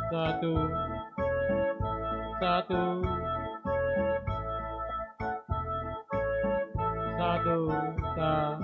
satu, satu, satu, satu,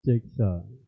cek sound.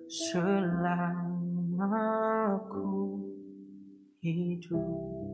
selama ku hidup.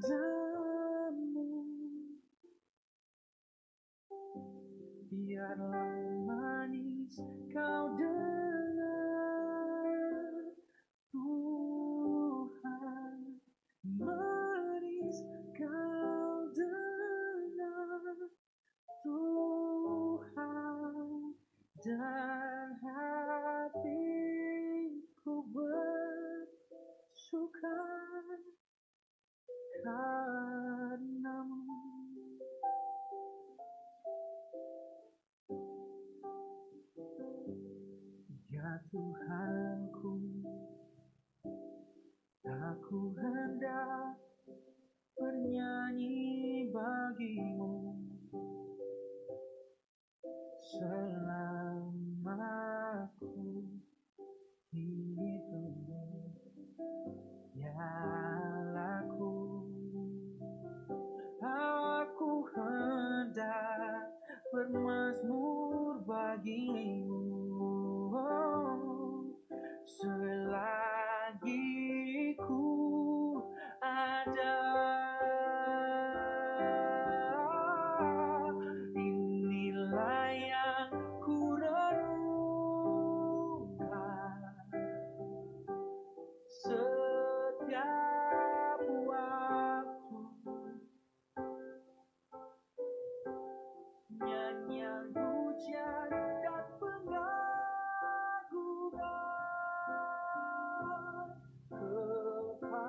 kepadamu, biarlah manis kau dengar, Tuhan, manis kau dengar, Tuhan, dan hatiku bersuka karenamu. Ya Tuhanku, aku hendak bernyanyi bagimu selama aku hidup. Ya aku hendak bermazmur bagimu, selagi ku ada. Inilah yang ku renungkan setiap waktu, nyanyian pujian dan pengagungan kepadamu.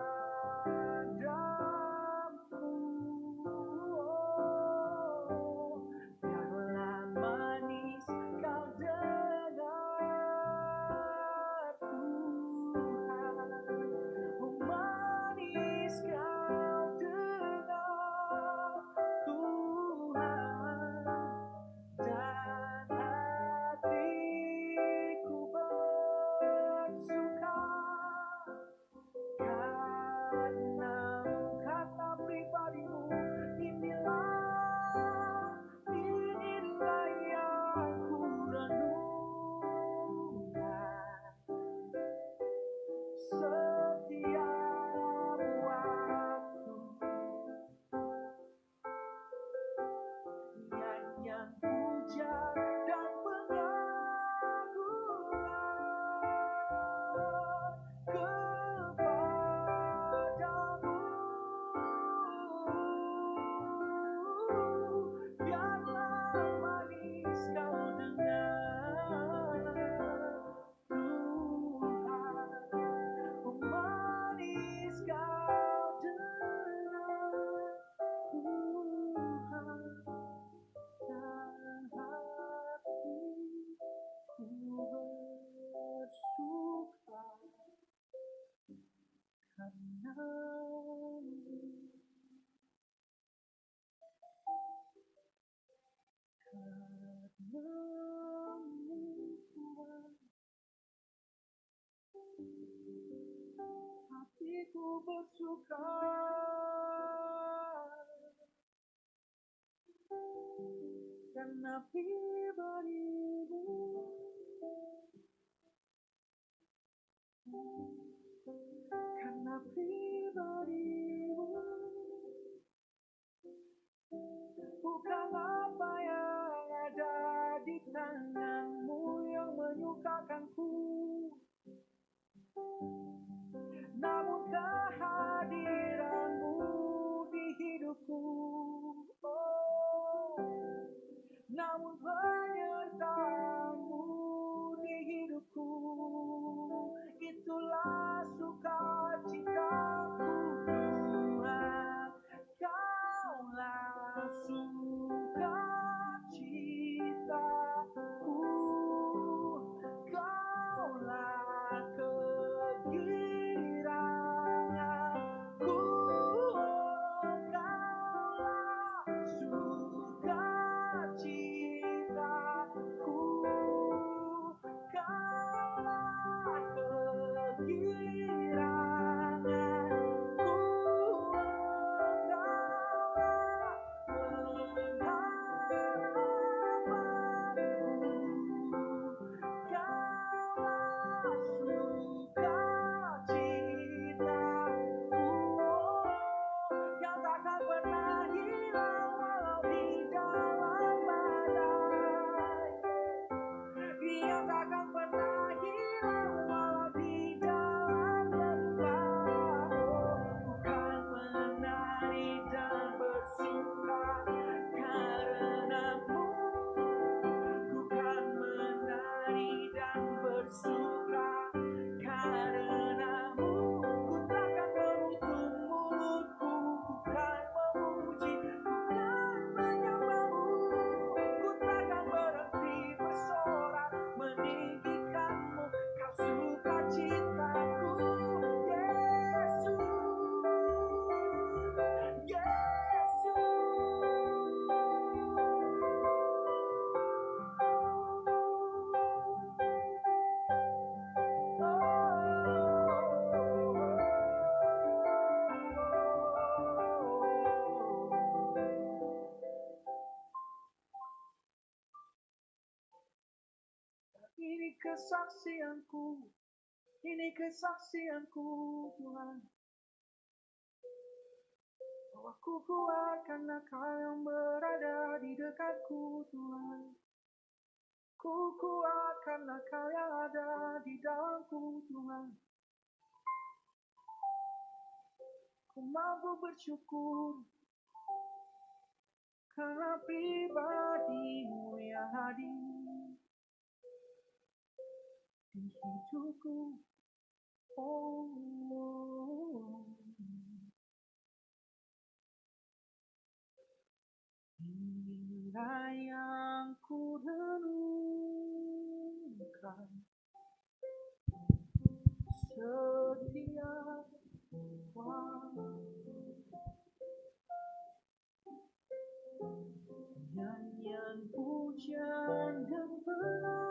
Biarlah manis kau dengar, Tuhan, manis kau dengar, Tuhan, dan hatiku bersuka karena kata pribadimu. Inilah yang ku renungkan setiap waktu, nyanyian pujian dan pengagungan kepadamu. Biarlah manis kau dengar, Tuhan, manis kau dengar, Tuhan, dan hatiku bersuka karenamu, Tuhan. Hatiku bersuka karena pribadimu, karena pribadimu. Bukan apa yang ada di tanganmu yang menyukakanku, namun kehadiranmu di hidupku. Oh, namun penyertaanmu di hidupku, itulah sukacitaku, Tuhan. Kaulah sukacitaku, Kaulah kesaksianku, ini kesaksianku Tuhan. Bahwa ku kuat karena Kau yang berada di dekatku Tuhan. Ku kuat karena Kau yang ada di dalamku Tuhan. Ku mampu bersyukur karena pribadi-Mu yang hadir di hidupku. Oh, inilah yang ku renungkan, setiap waktu nyanyian pujian dan pengakuan.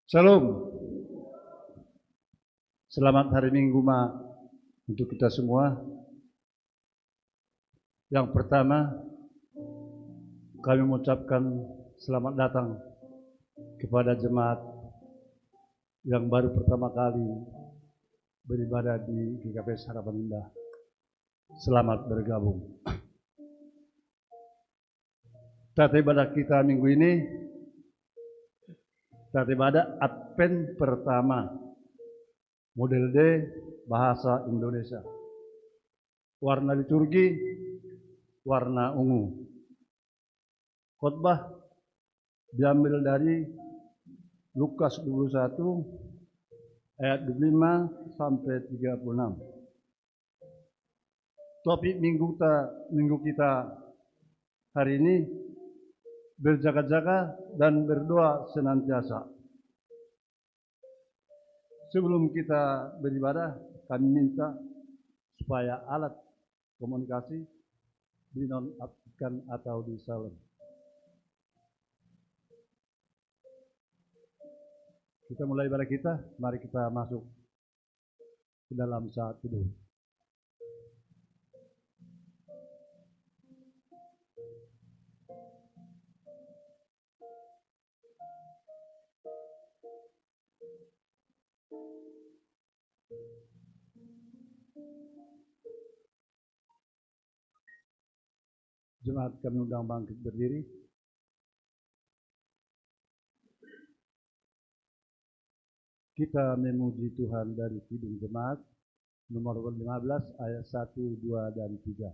Shalom. Selamat hari Minggu untuk kita semua. Yang pertama, kami mengucapkan selamat datang kepada jemaat yang baru pertama kali beribadah di GKP Harapan Indah. Selamat bergabung. Tata ibadah kita minggu ini, tata ibadah Advent pertama, model D bahasa Indonesia. Warna liturgi warna ungu. Khotbah diambil dari Lukas 21 ayat 25 sampai 36. Topik minggu kita hari ini, berjaga-jaga dan berdoa senantiasa. Sebelum kita beribadah, kami minta supaya alat komunikasi dinonaktifkan atau di silent. Kita mulai ibadah kita, mari kita masuk ke dalam saat teduh. Jemaat kami undang bangkit berdiri. Kita memuji Tuhan dari Kidung Jemaat nomor 15 ayat 1, 2, dan 3.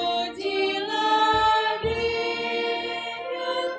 Pujilah Dia yang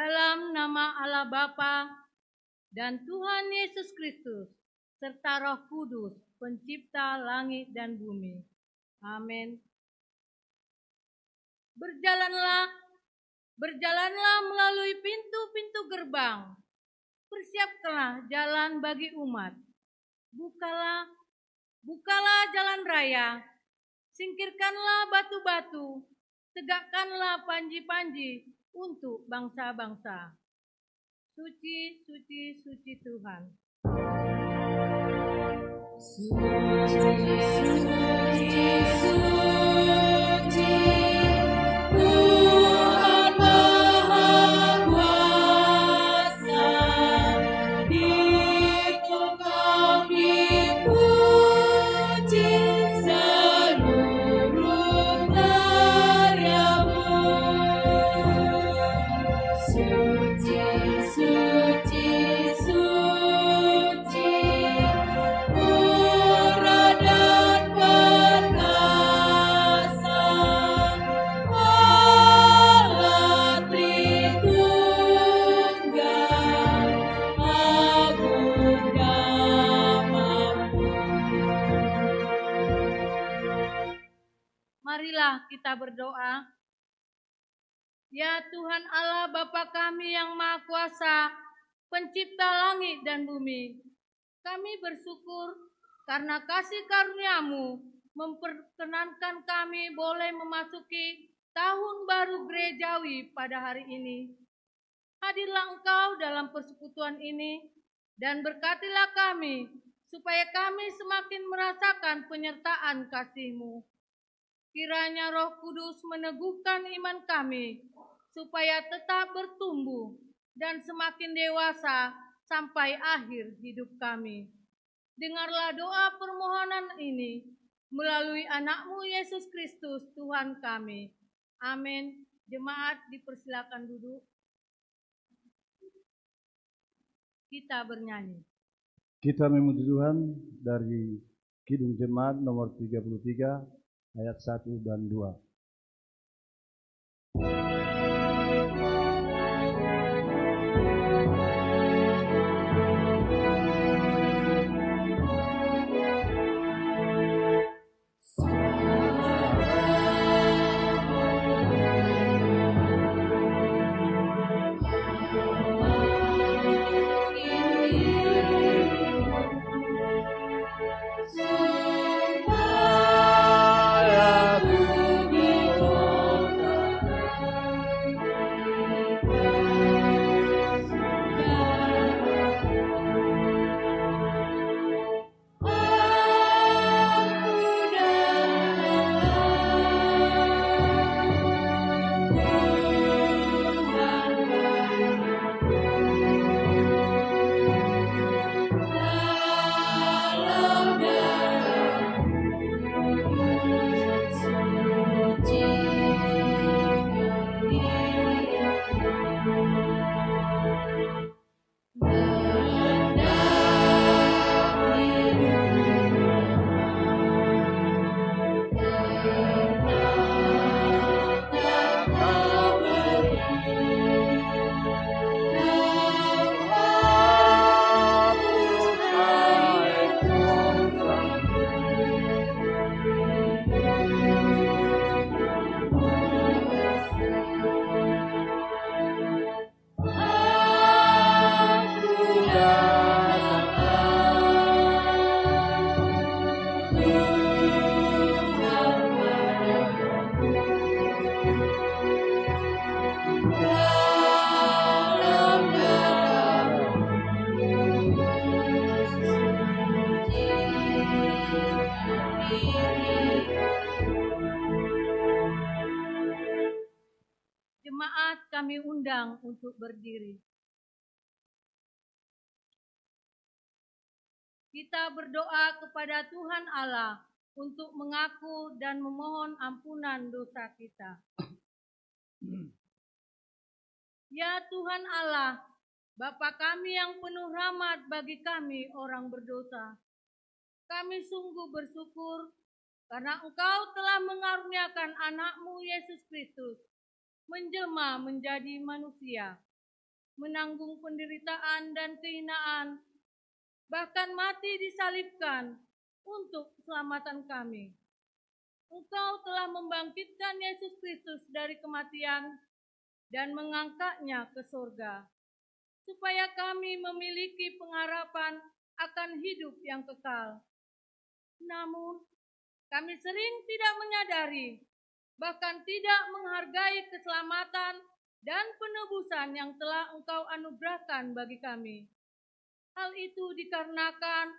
Dalam nama Allah Bapa dan Tuhan Yesus Kristus, serta Roh Kudus, pencipta langit dan bumi. Amin. Berjalanlah melalui pintu-pintu gerbang. Persiapkanlah jalan bagi umat. Bukalah jalan raya. Singkirkanlah batu-batu. Tegakkanlah panji-panji untuk bangsa-bangsa. Suci, suci, suci Tuhan. Suci, suci, suci, Tuhan Maha Kuasa, Engkau dipuji seluruh karyamu. Suci, suci, suci, murah dan perkasa, Allah Tritunggal, agung namamu. Marilah kita berdoa. Ya Tuhan Allah Bapa kami yang Maha Kuasa, pencipta langit dan bumi, kami bersyukur karena kasih karunia-Mu memperkenankan kami boleh memasuki tahun baru gerejawi pada hari ini. Hadirlah Engkau dalam persekutuan ini dan berkatilah kami supaya kami semakin merasakan penyertaan kasih-Mu. Kiranya Roh Kudus meneguhkan iman kami supaya tetap bertumbuh dan semakin dewasa sampai akhir hidup kami. Dengarlah doa permohonan ini melalui anak-Mu Yesus Kristus Tuhan kami. Amin. Jemaat dipersilakan duduk. Kita bernyanyi. Kita memuji Tuhan dari Kidung Jemaat nomor 33 ayat 1 dan 2. Jemaat kami undang untuk berdiri. Kita berdoa kepada Tuhan Allah untuk mengaku dan memohon ampunan dosa kita. Ya Tuhan Allah, Bapa kami yang penuh rahmat bagi kami orang berdosa. Kami sungguh bersyukur karena Engkau telah mengaruniakan anak-Mu Yesus Kristus menjelma menjadi manusia menanggung penderitaan dan kehinaan, bahkan mati disalibkan untuk keselamatan kami. Engkau telah membangkitkan Yesus Kristus dari kematian dan mengangkatnya ke surga, supaya kami memiliki pengharapan akan hidup yang kekal. Namun, kami sering tidak menyadari, bahkan tidak menghargai keselamatan dan penebusan yang telah Engkau anugerahkan bagi kami. Hal itu dikarenakan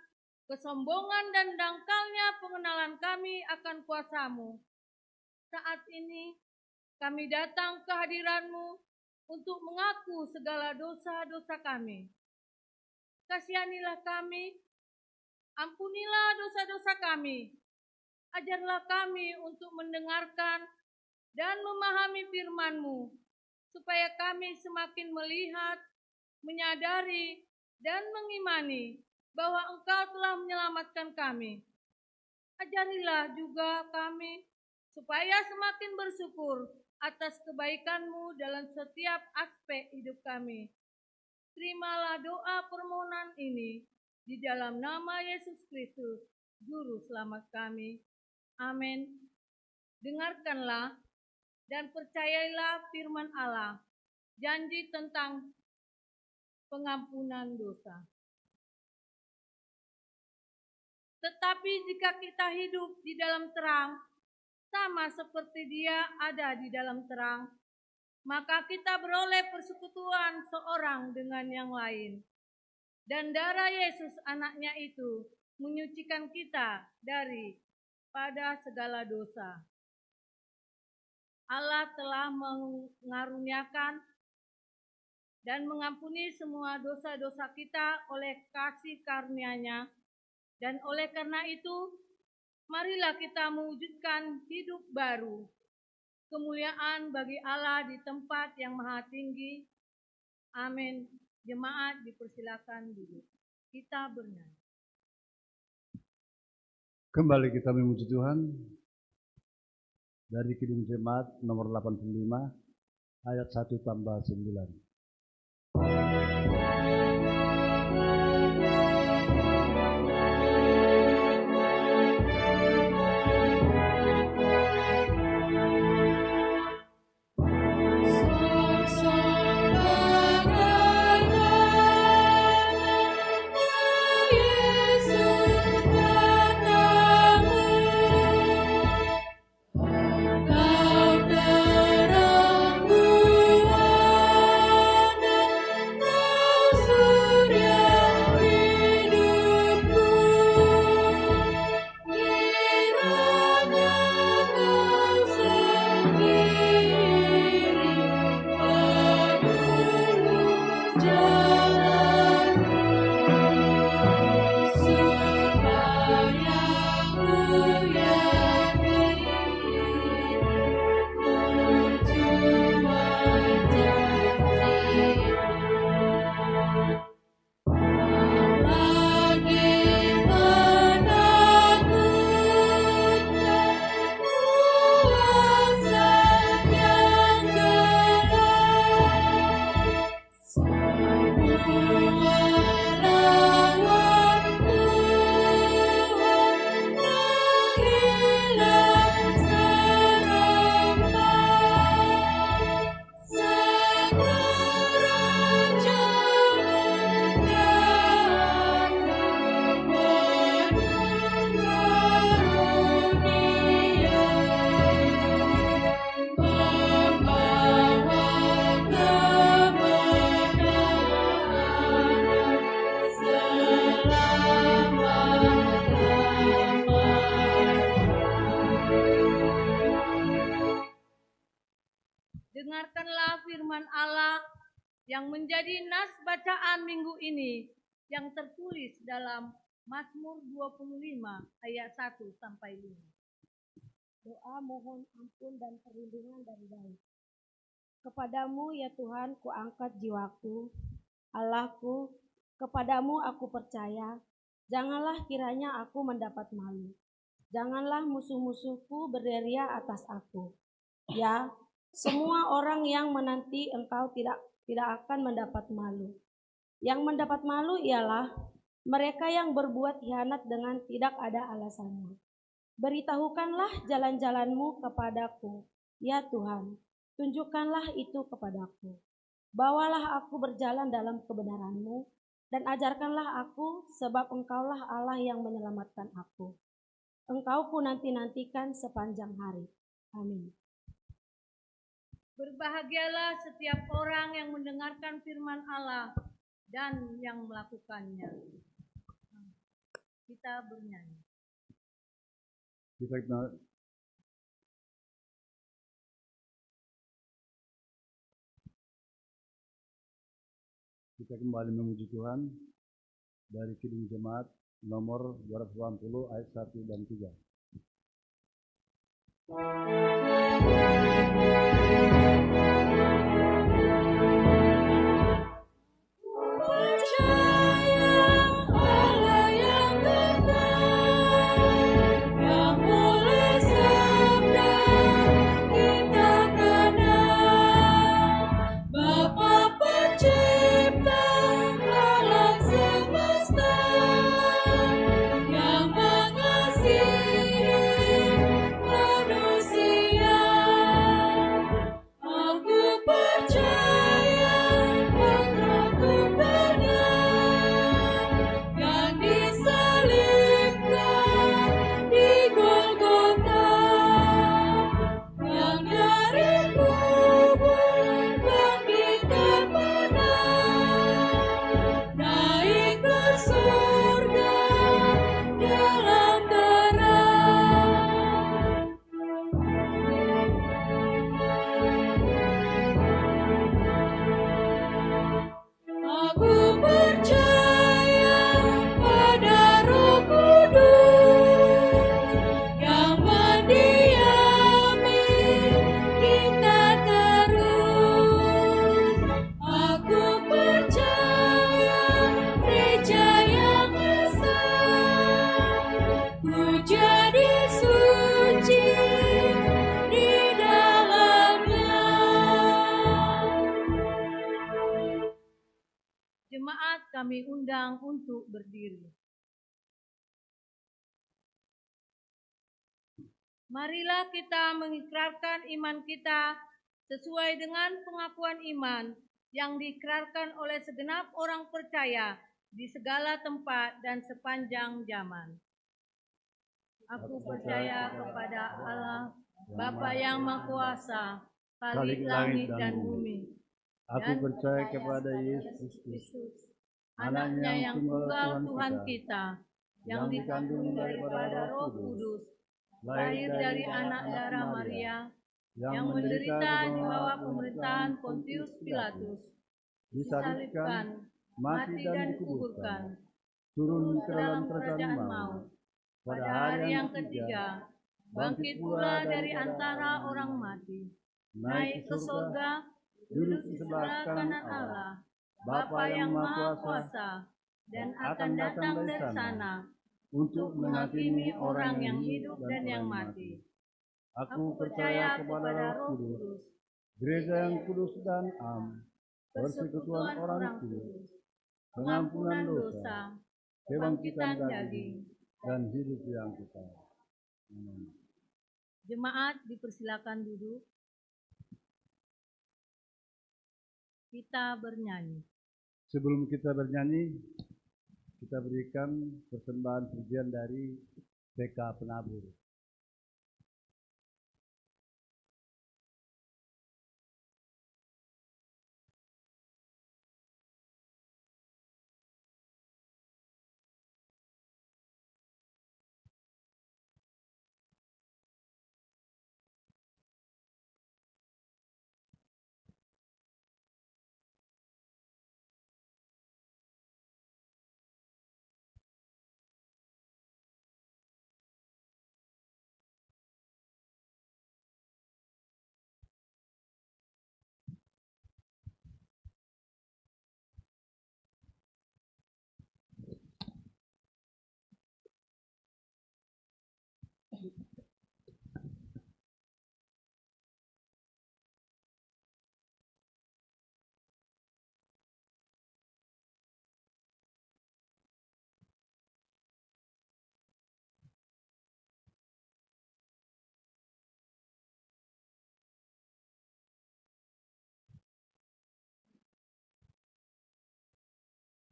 kesombongan dan dangkalnya pengenalan kami akan kuasa-Mu. Saat ini, kami datang ke hadirat-Mu untuk mengaku segala dosa-dosa kami. Kasihanilah kami, ampunilah dosa-dosa kami. Ajarlah kami untuk mendengarkan dan memahami firman-Mu, supaya kami semakin melihat, menyadari, dan mengimani bahwa Engkau telah menyelamatkan kami. Ajarilah juga kami, supaya semakin bersyukur atas kebaikan-Mu dalam setiap aspek hidup kami. Terimalah doa permohonan ini di dalam nama Yesus Kristus, Juru Selamat kami. Amin. Dengarkanlah dan percayailah firman Allah, janji tentang pengampunan dosa. Tetapi jika kita hidup di dalam terang, sama seperti Dia ada di dalam terang, maka kita beroleh persekutuan seorang dengan yang lain. Dan darah Yesus anaknya itu menyucikan kita daripada segala dosa. Allah telah mengaruniakan dan mengampuni semua dosa-dosa kita oleh kasih karunia-Nya. Dan oleh karena itu, marilah kita mewujudkan hidup baru. Kemuliaan bagi Allah di tempat yang maha tinggi. Amin. Jemaat dipersilakan duduk. Kita bernyanyi. Kembali kita memuji Tuhan dari Kidung Jemaat nomor 85 ayat 1 tambah 9. Dengarkanlah firman Allah yang menjadi nas bacaan minggu ini yang tertulis dalam Mazmur 25 ayat 1 sampai 5. Doa mohon ampun dan perlindungan dari baik. Kepadamu ya Tuhan kuangkat jiwaku, Allahku, kepadamu aku percaya. Janganlah kiranya aku mendapat malu. Janganlah musuh-musuhku berderia atas aku. Ya, semua orang yang menanti Engkau tidak tidak akan mendapat malu. Yang mendapat malu ialah mereka yang berbuat khianat dengan tidak ada alasannya. Beritahukanlah jalan-jalanmu kepadaku, ya Tuhan, tunjukkanlah itu kepadaku. Bawalah aku berjalan dalam kebenaran-Mu, dan ajarkanlah aku, sebab Engkaulah Allah yang menyelamatkan aku. Engkau ku nanti-nantikan sepanjang hari. Amin. Berbahagialah setiap orang yang mendengarkan firman Allah dan yang melakukannya. Kita bernyanyi. Kita kembali memuji Tuhan dari Kidung Jemaat nomor 280 ayat 1 dan 3. Jemaat kami undang untuk berdiri. Marilah kita mengikrarkan iman kita sesuai dengan pengakuan iman yang diikrarkan oleh segenap orang percaya di segala tempat dan sepanjang zaman. Aku percaya kepada Allah, Bapa yang Maha Kuasa, Khalik langit dan bumi. Aku percaya kepada Yesus Kristus, Anaknya yang tunggal Tuhan kita, yang dikandung daripada Roh Kudus, lahir dari anak darah Maria, yang menderita di bawah pemerintahan Pontius Pilatus, disalibkan, mati dan dikuburkan, turun ke dalam kerajaan maut. Pada hari yang ketiga, bangkit pula dari antara orang mati, naik ke surga, duduk di sebelah kanan Allah, Bapa yang Maha Kuasa, dan akan datang dari sana untuk menghakimi orang yang hidup dan yang mati. Aku percaya kepada Roh Kudus, gereja yang kudus dan am, persekutuan orang kudus, pengampunan dosa, kebangkitan daging, dan hidup yang kekal. Amin. Jemaat dipersilakan duduk. Kita bernyanyi. Sebelum kita bernyanyi, kita berikan persembahan pujian dari PK Penabur.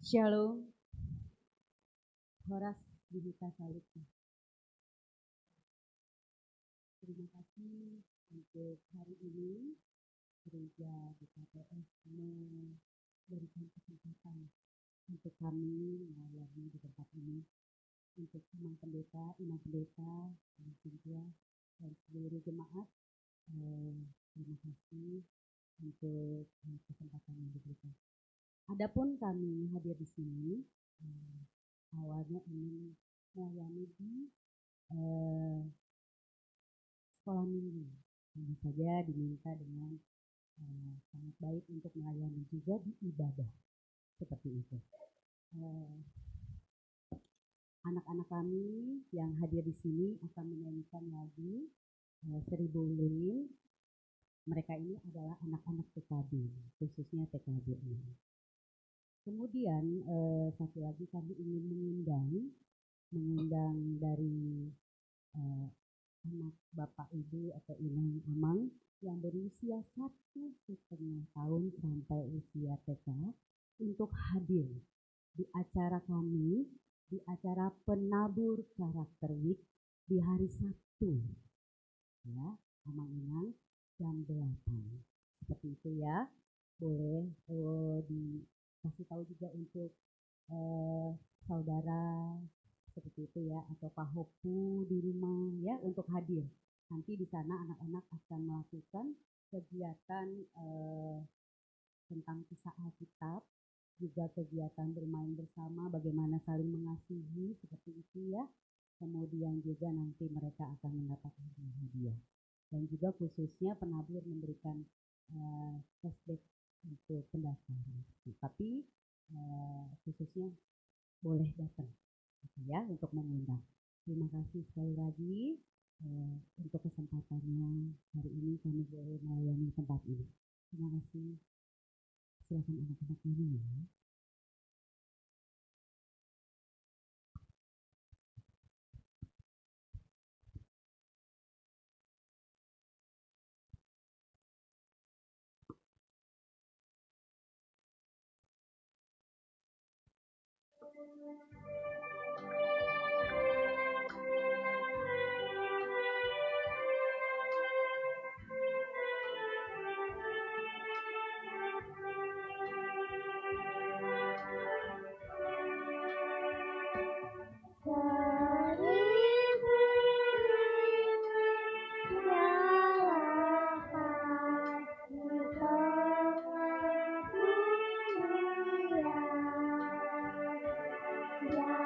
Shalom. Horas Dihita Salib. Terima kasih untuk hari ini gereja di KPS memberikan kesempatan untuk kami melayani di tempat ini, untuk imam pendeta, dan Cynthia dan seluruh jemaat. Terima kasih untuk kesempatan yang diberikan. Adapun kami hadir di sini, awalnya ingin melayani di sekolah minggu. Tentu saja diminta dengan sangat baik untuk melayani juga di ibadah seperti itu. Anak-anak kami yang hadir di sini akan menyanyikan lagu Seribu Lilin. Mereka ini adalah anak-anak TKB, khususnya TKB ini. Kemudian satu lagi kami ingin mengundang dari anak bapak ibu atau inang amang yang berusia 1,5 tahun sampai usia TK untuk hadir di acara kami, di acara penabur karakter week di hari Sabtu, ya, amang inang jam 8. Seperti itu ya. Boleh dikasih tahu juga untuk saudara seperti itu ya, atau Pak Hopu di rumah ya, untuk hadir. Nanti di sana anak-anak akan melakukan kegiatan tentang kisah Alkitab, juga kegiatan bermain bersama, bagaimana saling mengasihi seperti itu ya. Kemudian juga nanti mereka akan mendapatkan hadiah. Dan juga khususnya penabur memberikan cashback untuk pendaftaran. Tapi khususnya boleh datang ya untuk mengundang. Terima kasih sekali lagi untuk kesempatannya hari ini kami boleh melayani tempat ini. Terima kasih. Silakan anak-anak kami ya. Yeah.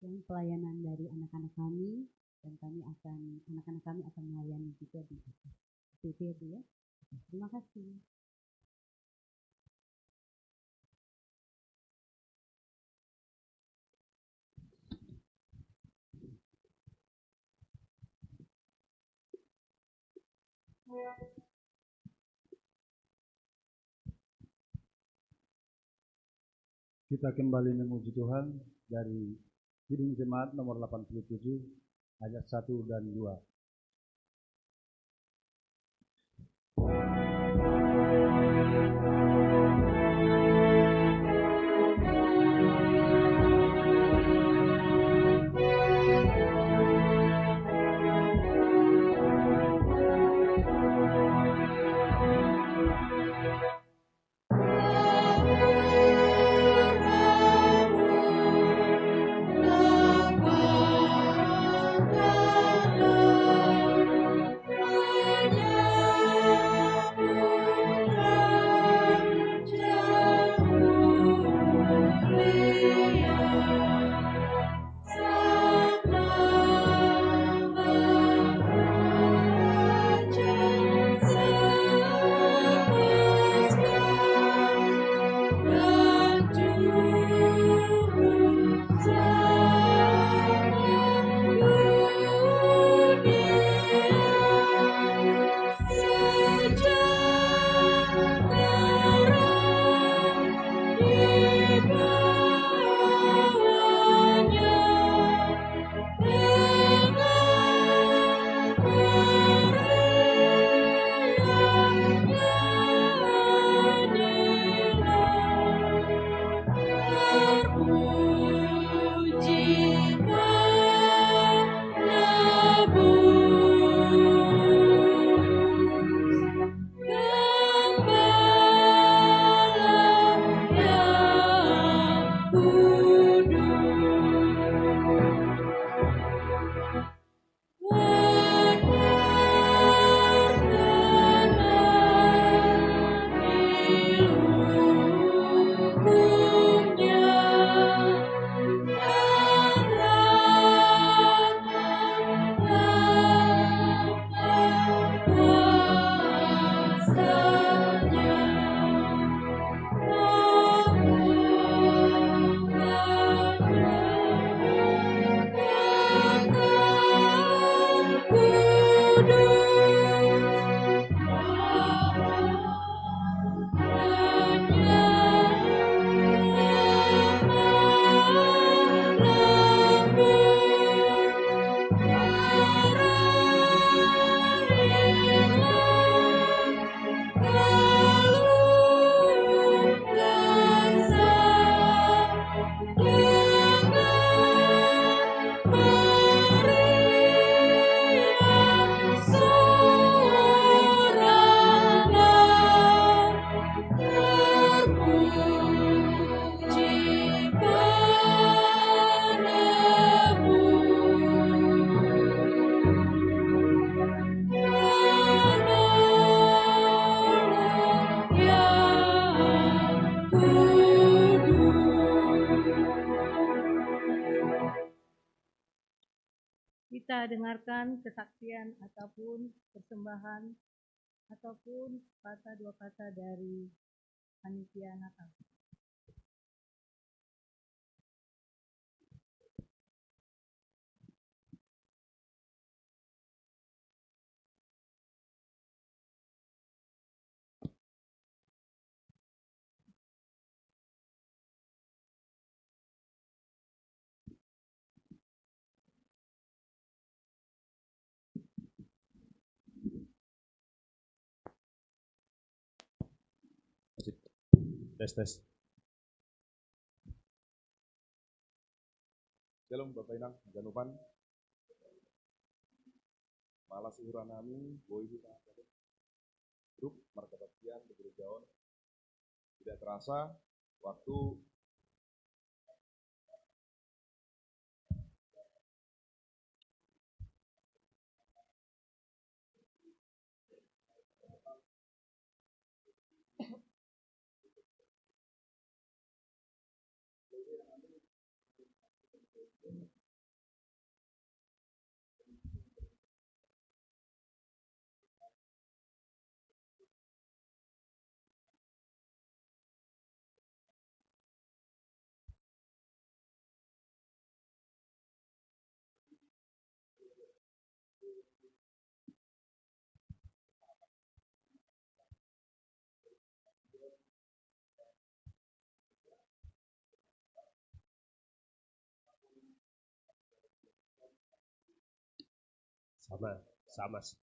dan pelayanan dari anak-anak kami, dan anak-anak kami akan melayani juga di atas. Itu ya Bu ya. Terima kasih. Kita kembali memuji Tuhan dari Kidung Jemaat nomor 87 ayat 1 dan 2. Kita dengarkan kesaksian ataupun persembahan ataupun kata dua kata dari panitia Natal. Tes. Shalom Bapak Inang, Janupan. Malas uranami, boy kita. Grup martabat kian, berjalan. Tidak terasa waktu sama sih.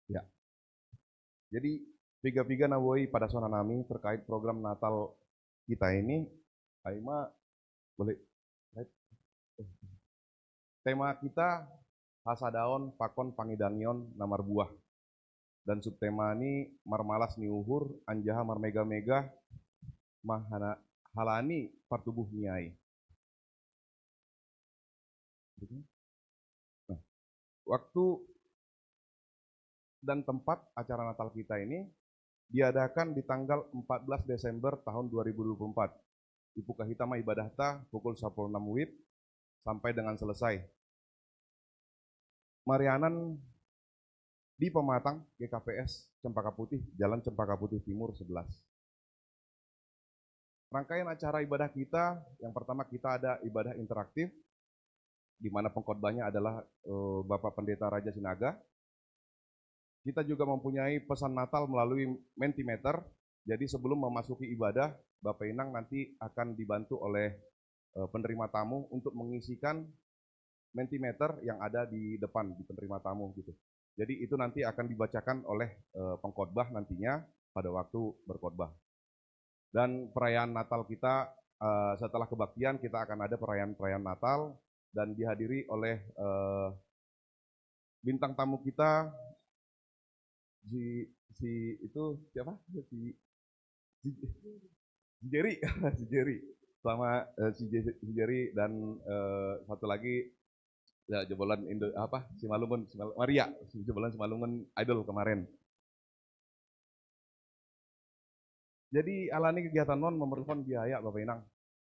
Ya. Jadi piga-piga nawoi pada sona nami terkait program Natal kita ini, Aima boleh. Tema kita Hasadaon Pakon Pangidangion Namar Buah. Dan subtema ini Marmalas Niuhur Anjaha Marmega-mega Mahana Halani Partubuh Niai. Nah, waktu dan tempat acara Natal kita ini diadakan di tanggal 14 Desember tahun 2024. Di Puka Hitama Ibadahta pukul 16 WIB sampai dengan selesai. Marianan di Pematang GKPS Cempaka Putih, Jalan Cempaka Putih Timur 11. Rangkaian acara ibadah kita, yang pertama kita ada ibadah interaktif, di mana pengkhotbahnya adalah Bapak Pendeta Raja Sinaga. Kita juga mempunyai pesan Natal melalui Mentimeter. Jadi sebelum memasuki ibadah, Bapak Inang nanti akan dibantu oleh penerima tamu untuk mengisikan Mentimeter yang ada di depan di penerima tamu gitu. Jadi itu nanti akan dibacakan oleh pengkhotbah nantinya pada waktu berkhotbah. Dan perayaan Natal kita setelah kebaktian kita akan ada perayaan Natal dan dihadiri oleh bintang tamu kita si siapa? Si Jerry, si Jerry. Sama si Jerry dan satu lagi ya jebolan Simalungun Maria, jebolan Simalungun Idol kemarin. Jadi alani kegiatan non memerlukan biaya Bapak Inang.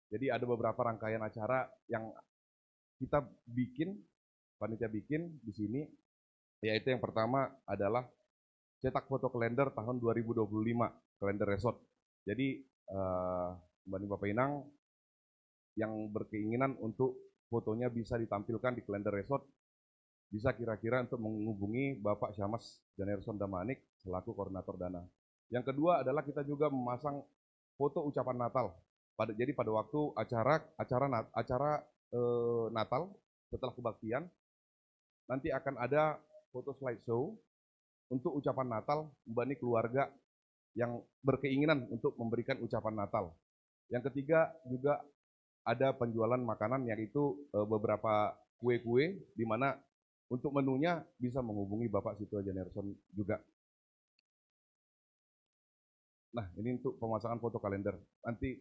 Jadi ada beberapa rangkaian acara yang kita bikin, panitia bikin di sini, yaitu yang pertama adalah cetak foto kalender tahun 2025, kalender resort. Jadi Bapak Inang yang berkeinginan untuk fotonya bisa ditampilkan di kalender resort, bisa kira-kira untuk menghubungi Bapak Syamas Janerson Damanik selaku koordinator dana. Yang kedua adalah kita juga memasang foto ucapan Natal. Jadi pada waktu acara Natal setelah kebaktian nanti akan ada foto slideshow untuk ucapan Natal membani keluarga yang berkeinginan untuk memberikan ucapan Natal. Yang ketiga juga ada penjualan makanan yaitu beberapa kue-kue di mana untuk menunya bisa menghubungi Bapak Sito Janerson juga. Nah, ini untuk pemasangan foto kalender. Nanti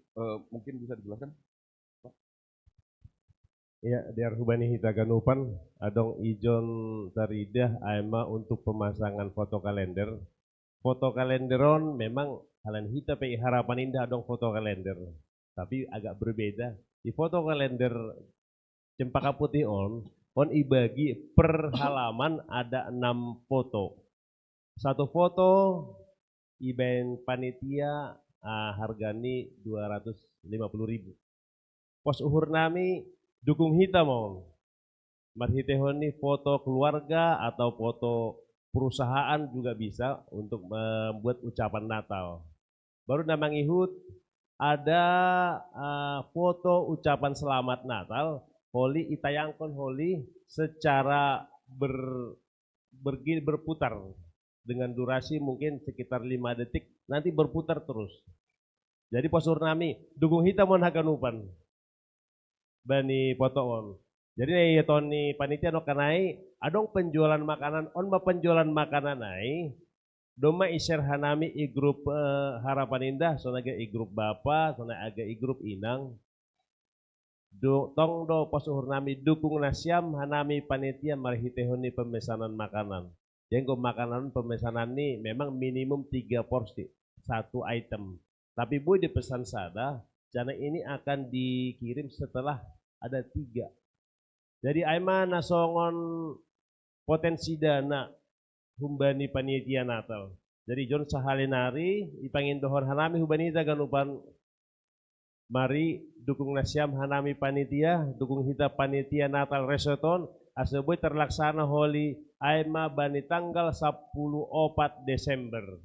mungkin bisa dijelaskan? Ya, diar hubani hitaganupan adong ijon taridah aima untuk pemasangan foto kalender. Foto kalenderon memang halan hita pe harapan indah adong foto kalender. Tapi agak berbeda. Di foto kalender Cempaka Putih on ibagi per halaman ada 6 foto. Satu foto iben panitia hargani 250.000. Pos uhur nami dukung hitam on. Marhitehon nih foto keluarga atau foto perusahaan juga bisa untuk membuat ucapan Natal. Baru namang ihut ada foto ucapan selamat Natal, holi itayangkon holi secara berputar dengan durasi mungkin sekitar 5 detik, nanti berputar terus. Jadi pos urnami dukung hitam on haganupan bani foto on. Jadi ya Tony panitia no kanai adong penjualan makanan on penjualan makanan nai doma iser hanami i grup harapan indah sonaga i grup bapa sonaga aga i grup inang tong do pos uhur nami dukung nasyam hanami panitia marhitehoni pemesanan makanan. Jadi makanan pemesanan ini memang minimum 3 porsi 1 item. Tapi boy dipesan sada karena ini akan dikirim setelah ada 3. Jadi aima nasongon potensi dana humbani panitia Natal. Jadi John sahalinari ipangin dohon hanami hubani ganupan Mari dukung nasiam hanami panitia, dukung hita panitia Natal Resoton, aseboy terlaksana holi aima bani tanggal 10 Desember.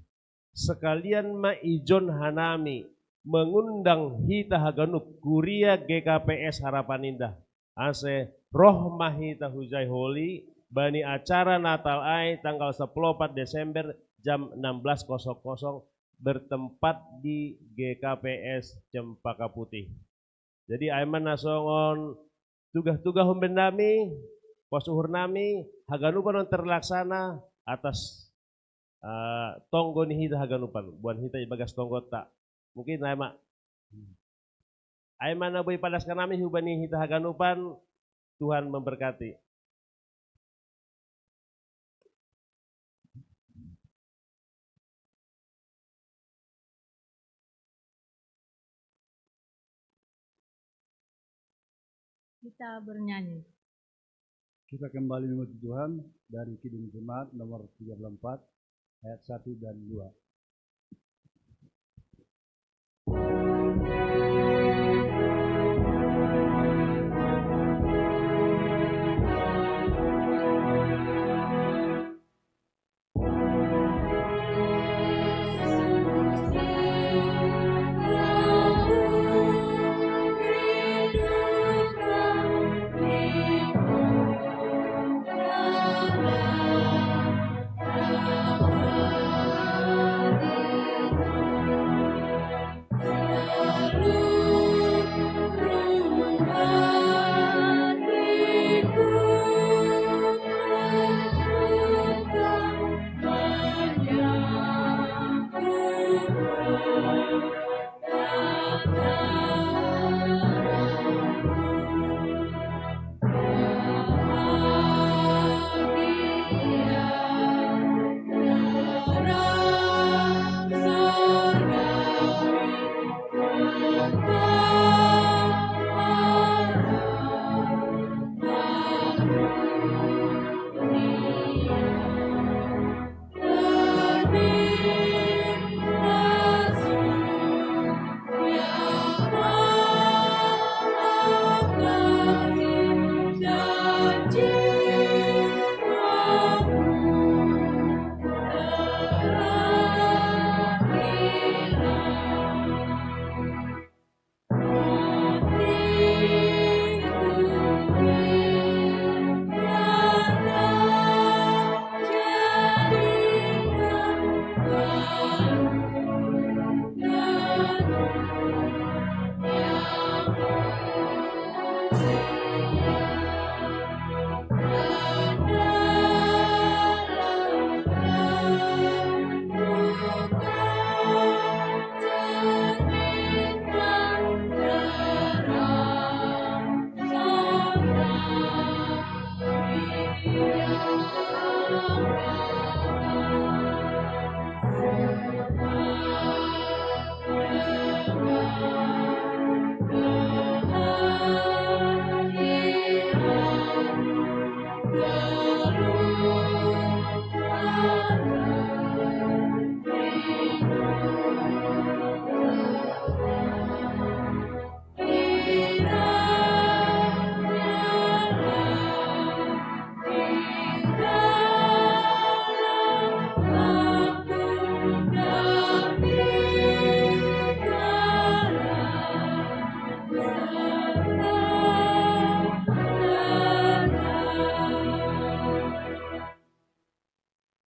Sekalian ma ijon hanami mengundang hita haganup kuria GKPS Harapan Indah. Ase roh mahita hujai holi bani acara Natal ai tanggal 10 Desember jam 16.00 bertempat di GKPS Cempaka Putih. Jadi aiman nasongon tugas-tugas humbendami, pos uhur nami, haganupan terlaksana atas tonggo ni hita haganupan. Buan hita ibagas tonggo tak. Mungkin aiman. Aiman naboy padaskan nami hubani hita haganupan, Tuhan memberkati. Kita bernyanyi. Kita kembali memuji Tuhan dari Kidung Jemaat nomor 34 ayat 1 dan 2.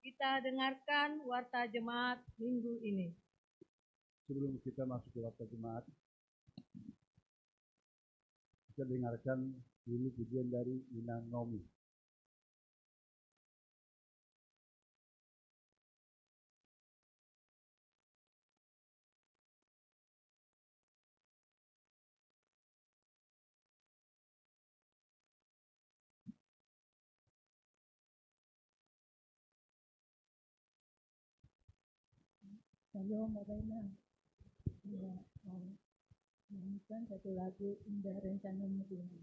Kita dengarkan warta jemaat minggu ini. Sebelum kita masuk ke warta jemaat, kita dengarkan dulu pujian dari Inang Nomi. Halo Mbak Baina, ya, mau nyanyikan satu lagu Indah Rencanamu Tuhan.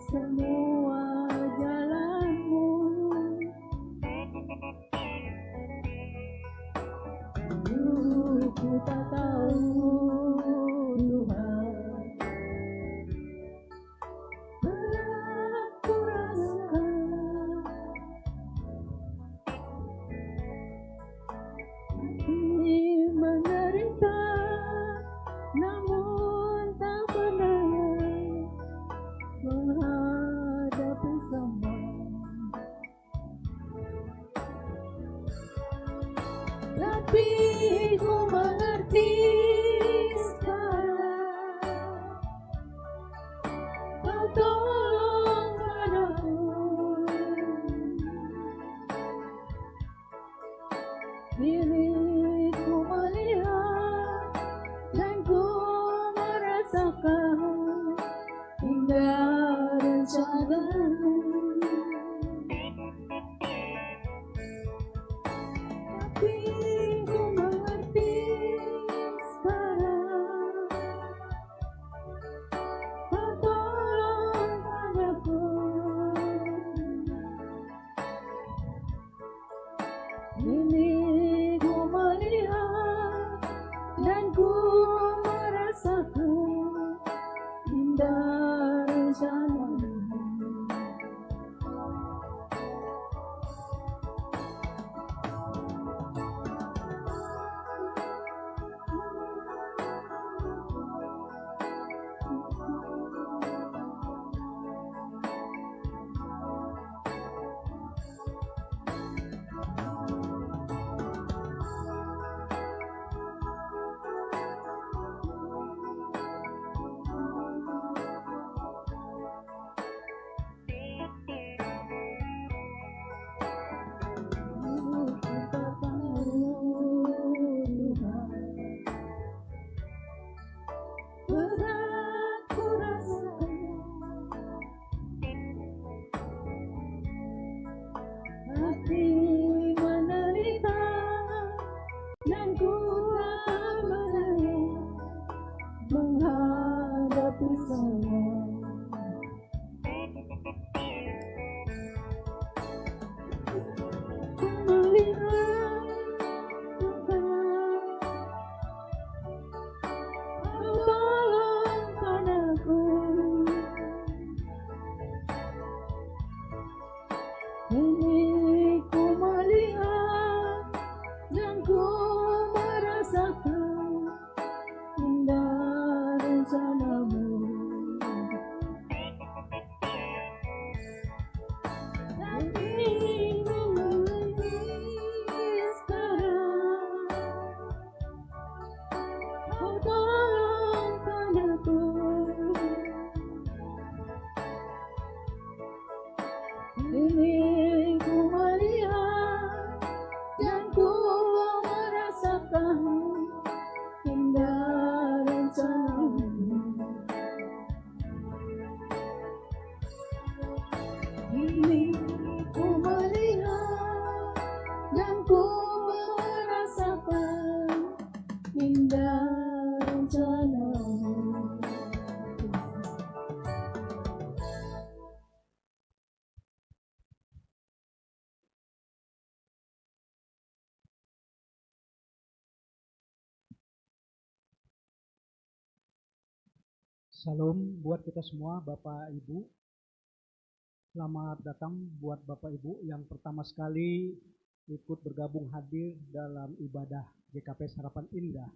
semua jalanmu. Ku tak tahu Tuhan, berat ku rasakan hati menderita, namun tak pernah menghadapi semua. Tapi ku mengerti sekarang, Kau tolongkan aku. Kini ku melihat dan ku merasakan indah rencana-Mu. Tapi ku mengerti sekarang, Kau tolongkan aku. Kini ku melihat dan ku merasakan indah rencana-Mu. Berat ku rasakan hati menderita, dan ku tak berdaya menghadapi semua. Ku melihat Tuhan, Kau tolongkan aku. Kini ku melihat dan ku merasakan indah rencana-Mu. Tapi ku mengerti sekarang, Kau tolongkan aku. Kini ku melihat dan ku merasakan indah rencana-Mu. Kini ku melihat dan ku merasakan indah rencana-Mu. Salam buat kita semua, Bapak Ibu. Selamat datang buat Bapak Ibu yang pertama sekali ikut bergabung hadir dalam ibadah GKPS Harapan Indah.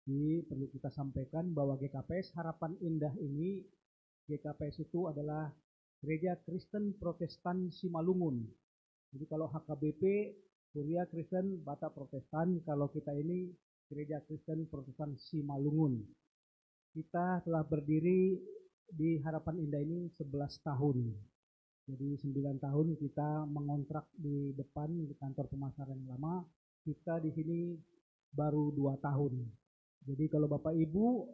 Jadi perlu kita sampaikan bahwa GKPS Harapan Indah ini, GKPS itu adalah Gereja Kristen Protestan Simalungun. Jadi kalau HKBP, Kuria Kristen Batak Protestan, kalau kita ini Gereja Kristen Protestan Simalungun. Kita telah berdiri di Harapan Indah ini 11 tahun. Jadi 9 tahun kita mengontrak di depan di kantor pemasaran yang lama. Kita di sini baru 2 tahun. Jadi kalau Bapak Ibu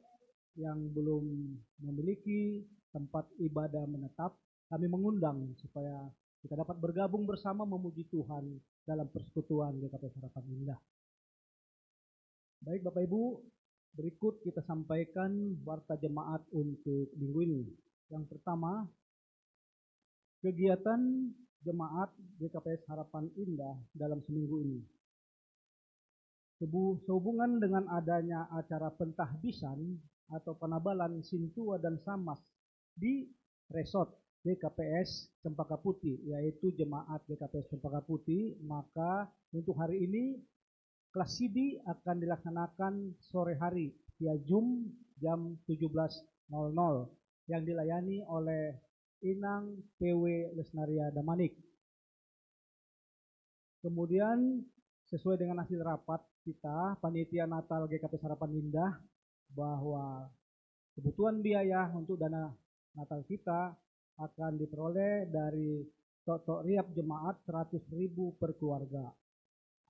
yang belum memiliki tempat ibadah menetap, kami mengundang supaya kita dapat bergabung bersama memuji Tuhan dalam persekutuan GKPS Harapan Indah. Baik Bapak Ibu, berikut kita sampaikan warta jemaat untuk minggu ini. Yang pertama, kegiatan jemaat GKPS Harapan Indah dalam seminggu ini. Sehubungan dengan adanya acara pentahbisan atau penabalan Sintua dan Samas di resort GKPS Cempaka Putih, yaitu jemaat GKPS Cempaka Putih, maka untuk hari ini kelas CD akan dilaksanakan sore hari via Zoom jam 17.00 yang dilayani oleh Inang PW Lesnaria Damanik. Kemudian sesuai dengan hasil rapat kita, Panitia Natal GKPS Harapan Indah, bahwa kebutuhan biaya untuk dana Natal kita akan diperoleh dari Tok Riap Jemaat 100.000 per keluarga.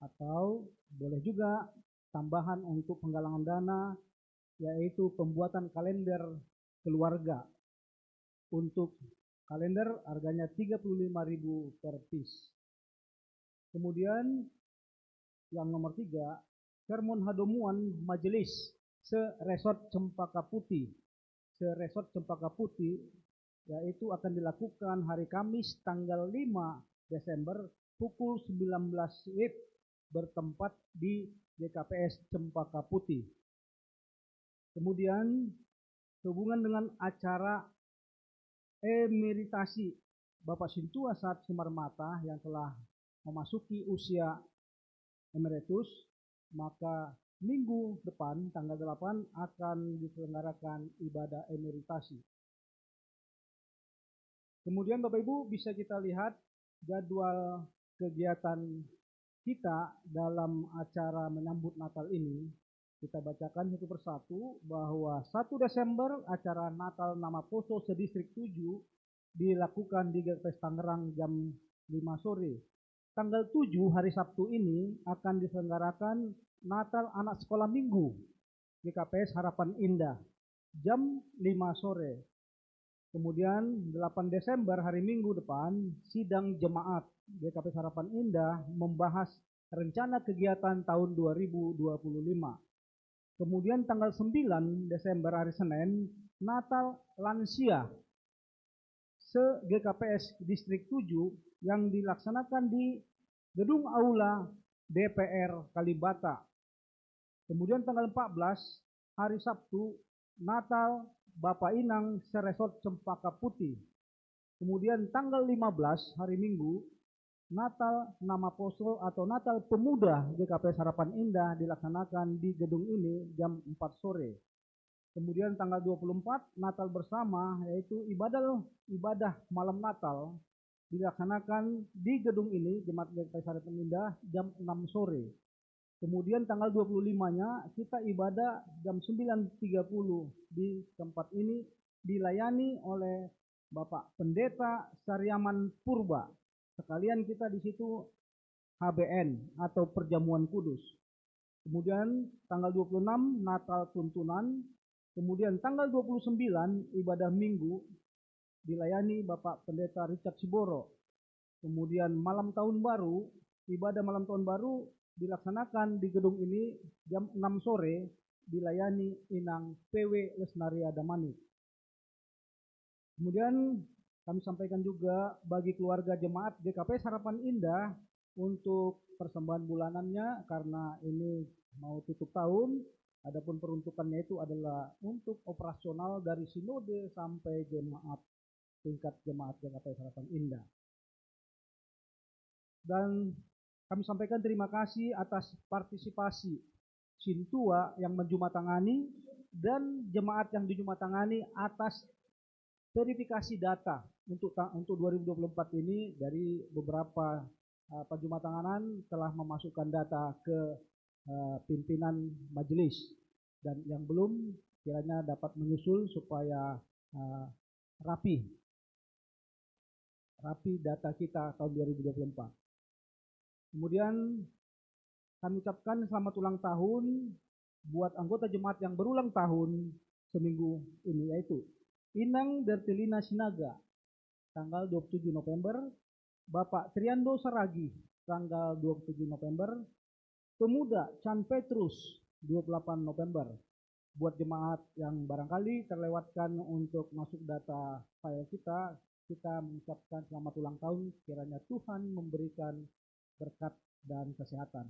Atau boleh juga tambahan untuk penggalangan dana, yaitu pembuatan kalender keluarga. Untuk kalender harganya 35.000 per piece. Kemudian yang nomor 3, sermon hadomuan majelis se-resort Cempaka Putih. Se-resort Cempaka Putih yaitu akan dilakukan hari Kamis tanggal 5 Desember pukul 19 WIB bertempat di GKPS Cempaka Putih. Kemudian sehubungan dengan acara emeritasi Bapak Sintua Saat Simarmata yang telah memasuki usia emeritus, maka minggu depan tanggal 8 akan diselenggarakan ibadah emeritasi. Kemudian Bapak Ibu bisa kita lihat jadwal kegiatan kita dalam acara menyambut Natal ini. Kita bacakan satu persatu bahwa 1 Desember acara Natal Nama Poso sedistrik 7 dilakukan di GKPS Tangerang jam 5 sore. Tanggal 7 hari Sabtu ini akan diselenggarakan Natal Anak Sekolah Minggu GKPS Harapan Indah jam 5 sore. Kemudian 8 Desember hari Minggu depan sidang jemaat GKPS Harapan Indah membahas rencana kegiatan tahun 2025. Kemudian tanggal 9 Desember hari Senin Natal Lansia se-GKPS Distrik 7 yang dilaksanakan di Gedung Aula DPR Kalibata. Kemudian tanggal 14 hari Sabtu Natal Bapak Inang se-resort Cempaka Putih. Kemudian tanggal 15 hari Minggu Natal Nama Poso atau Natal Pemuda GKPS Harapan Indah dilaksanakan di gedung ini jam 4 sore. Kemudian tanggal 24 Natal bersama yaitu ibadah malam Natal dilaksanakan di gedung ini Jemaat GKPS Harapan Indah jam 6 sore. Kemudian tanggal 25-nya kita ibadah jam 9.30 di tempat ini dilayani oleh Bapak Pendeta Saryaman Purba. Sekalian kita di situ HBN atau Perjamuan Kudus. Kemudian tanggal 26 Natal Tuntunan. Kemudian tanggal 29 ibadah Minggu dilayani Bapak Pendeta Richard Siboro. Kemudian malam tahun baru, ibadah malam tahun baru dilaksanakan di gedung ini jam 6 sore dilayani Inang PW Lesnaria Damanik. Kemudian kami sampaikan juga bagi keluarga jemaat GKPS Harapan Indah untuk persembahan bulanannya karena ini mau tutup tahun. Adapun peruntukannya itu adalah untuk operasional dari sinode sampai jemaat tingkat jemaat GKPS Harapan Indah. Dan kami sampaikan terima kasih atas partisipasi Sintua yang menjumatangani dan jemaat yang dijumatangani atas verifikasi data untuk 2024 ini dari beberapa penjumatanganan telah memasukkan data ke pimpinan majelis dan yang belum kiranya dapat menyusul supaya rapi data kita tahun 2024. Kemudian kami ucapkan selamat ulang tahun buat anggota jemaat yang berulang tahun seminggu ini yaitu Inang Dertelina Sinaga tanggal 27 November, Bapak Triando Saragi tanggal 27 November, Pemuda Chan Petrus 28 November. Buat jemaat yang barangkali terlewatkan untuk masuk data file kita, kita mengucapkan selamat ulang tahun, kiranya Tuhan memberikan berkat dan kesehatan.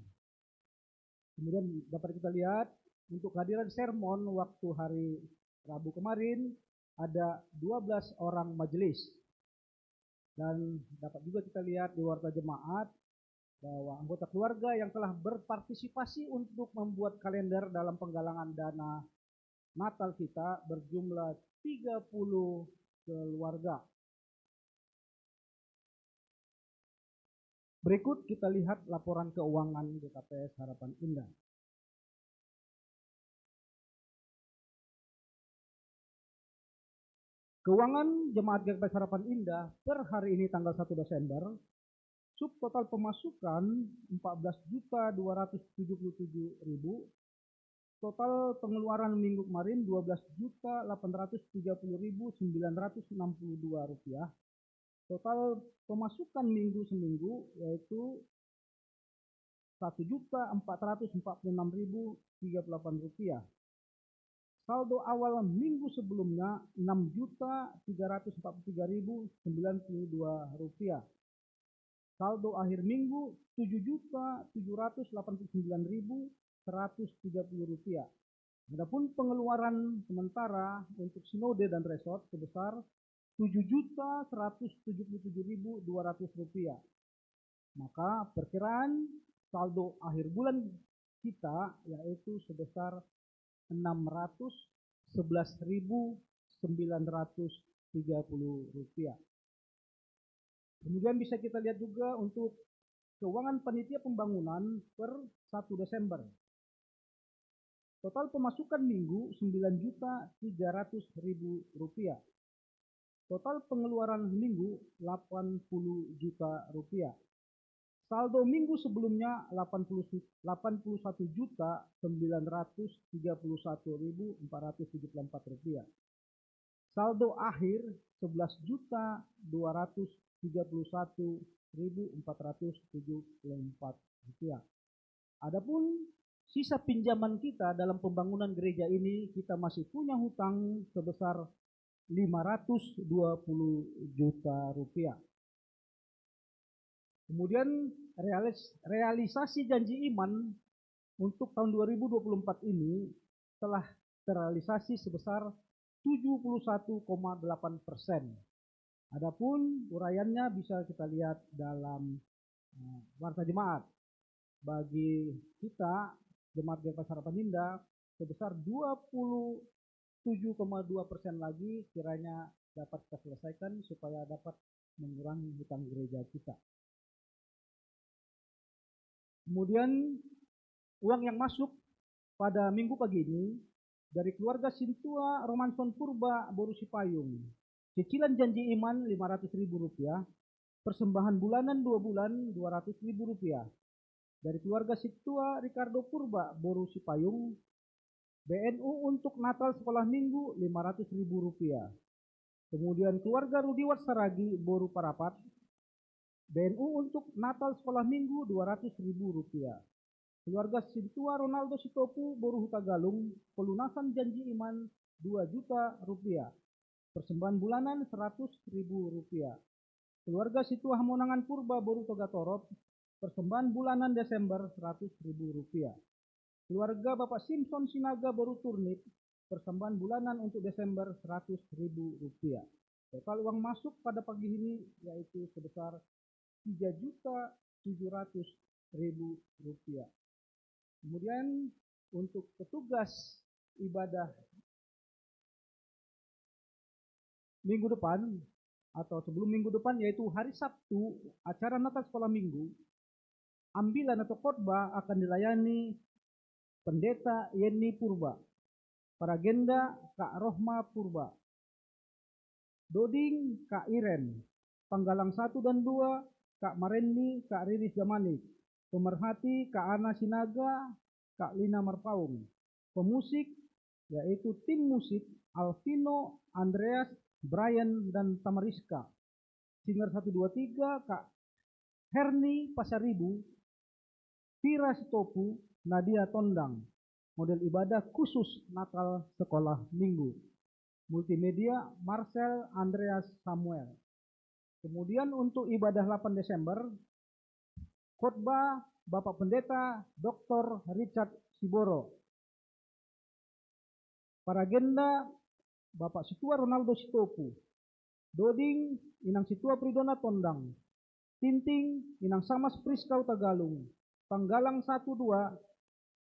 Kemudian dapat kita lihat untuk kehadiran sermon waktu hari Rabu kemarin ada 12 orang majelis. Dan dapat juga kita lihat di warta jemaat bahwa anggota keluarga yang telah berpartisipasi untuk membuat kalender dalam penggalangan dana Natal kita berjumlah 30 keluarga. Berikut kita lihat laporan keuangan GKPS Harapan Indah. Keuangan Jemaat GKPS Harapan Indah per hari ini tanggal 1 Desember, subtotal pemasukan 14.277.000, total pengeluaran minggu kemarin 12.830.962 rupiah, total pemasukan minggu seminggu yaitu 1.446.038 rupiah. Saldo awal minggu sebelumnya 6.343.092 rupiah. Saldo akhir minggu 7.789.130 rupiah. Adapun pengeluaran sementara untuk sinode dan resort sebesar 7.177.200 rupiah. Maka perkiraan saldo akhir bulan kita yaitu sebesar 611.930 rupiah. Kemudian bisa kita lihat juga untuk keuangan panitia pembangunan per 1 Desember. Total pemasukan minggu 9.300.000 rupiah. Total pengeluaran minggu 80 juta rupiah. Saldo minggu sebelumnya 81.931.474 rupiah. Saldo akhir 11.231.474 rupiah. Adapun sisa pinjaman kita dalam pembangunan gereja ini, kita masih punya hutang sebesar 520 juta rupiah. Kemudian realisasi janji iman untuk tahun 2024 ini telah terrealisasi sebesar 71,8%. Adapun uraiannya bisa kita lihat dalam warta jemaat. Bagi kita Jemaat GKPS Harapan Indah sebesar 27,2% lagi kiranya dapat kita selesaikan supaya dapat mengurangi hutang gereja kita. Kemudian uang yang masuk pada minggu pagi ini dari keluarga Sintua Romanson Purba Borusi Payung. Cicilan janji iman Rp500.000, persembahan bulanan 2 bulan Rp200.000. Dari keluarga Sintua Ricardo Purba Borusi Payung, BNU untuk Natal sekolah minggu Rp500.000. Kemudian keluarga Rudiwat Saragi Boru Parapat, BNU untuk Natal sekolah minggu Rp200.000. Keluarga Sintua Ronaldo Sitopu Boru Hutagalung, pelunasan janji iman Rp2 juta. Persembahan bulanan Rp100.000. Keluarga Situa Hamonangan Purba Boru Togatorop, persembahan bulanan Desember Rp100.000. Keluarga Bapak Simpson Sinaga Boru Turnip, persembahan bulanan untuk Desember Rp100.000. Total uang masuk pada pagi ini yaitu sebesar Rp3.700.000. Kemudian untuk petugas ibadah minggu depan atau sebelum minggu depan yaitu hari Sabtu, acara Natal sekolah minggu, ambilan atau khotbah akan dilayani Pendeta Yeni Purba, Paragenda Kak Rohma Purba, Doding Kak Iren, Panggalang 1 dan 2 Kak Marendi, Kak Riris Jamanik, pemerhati Kak Ana Sinaga, Kak Lina Marpaung, pemusik yaitu tim musik Alvino, Andreas, Brian, dan Tamariska, singer 123 Kak Herni Pasaribu, Vira Sitopu, Nadia Tondang, model ibadah khusus Natal sekolah minggu, multimedia Marcel Andreas Samuel, Kemudian untuk ibadah 8 Desember, khotbah Bapak Pendeta Dr. Richard Siboro. Paragenda Bapak Situa Ronaldo Sitopu. Doding Inang Situa Pridona Tondang. Tinting Inang Samas Priskau Tagalung. Panggalang 1-2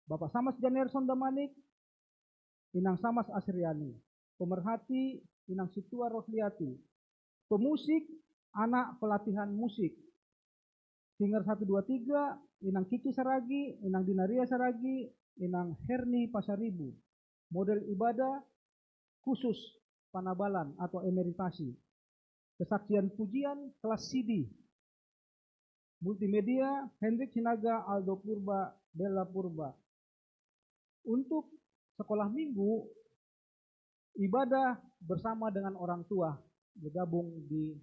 Bapak Samas Janerson Damanik. Inang Samas Asriani. Pemerhati Inang Situa Rosliati. Pemusik anak pelatihan musik. Singer 123 Inang Kiki Saragi, Inang Dinaria Saragi, Inang Herni Pasaribu. Model ibadah khusus Panabalan atau emeritasi. Kesaksian pujian kelas CD. Multimedia Hendrik Sinaga, Aldo Purba, Bella Purba. Untuk sekolah minggu ibadah bersama dengan orang tua bergabung di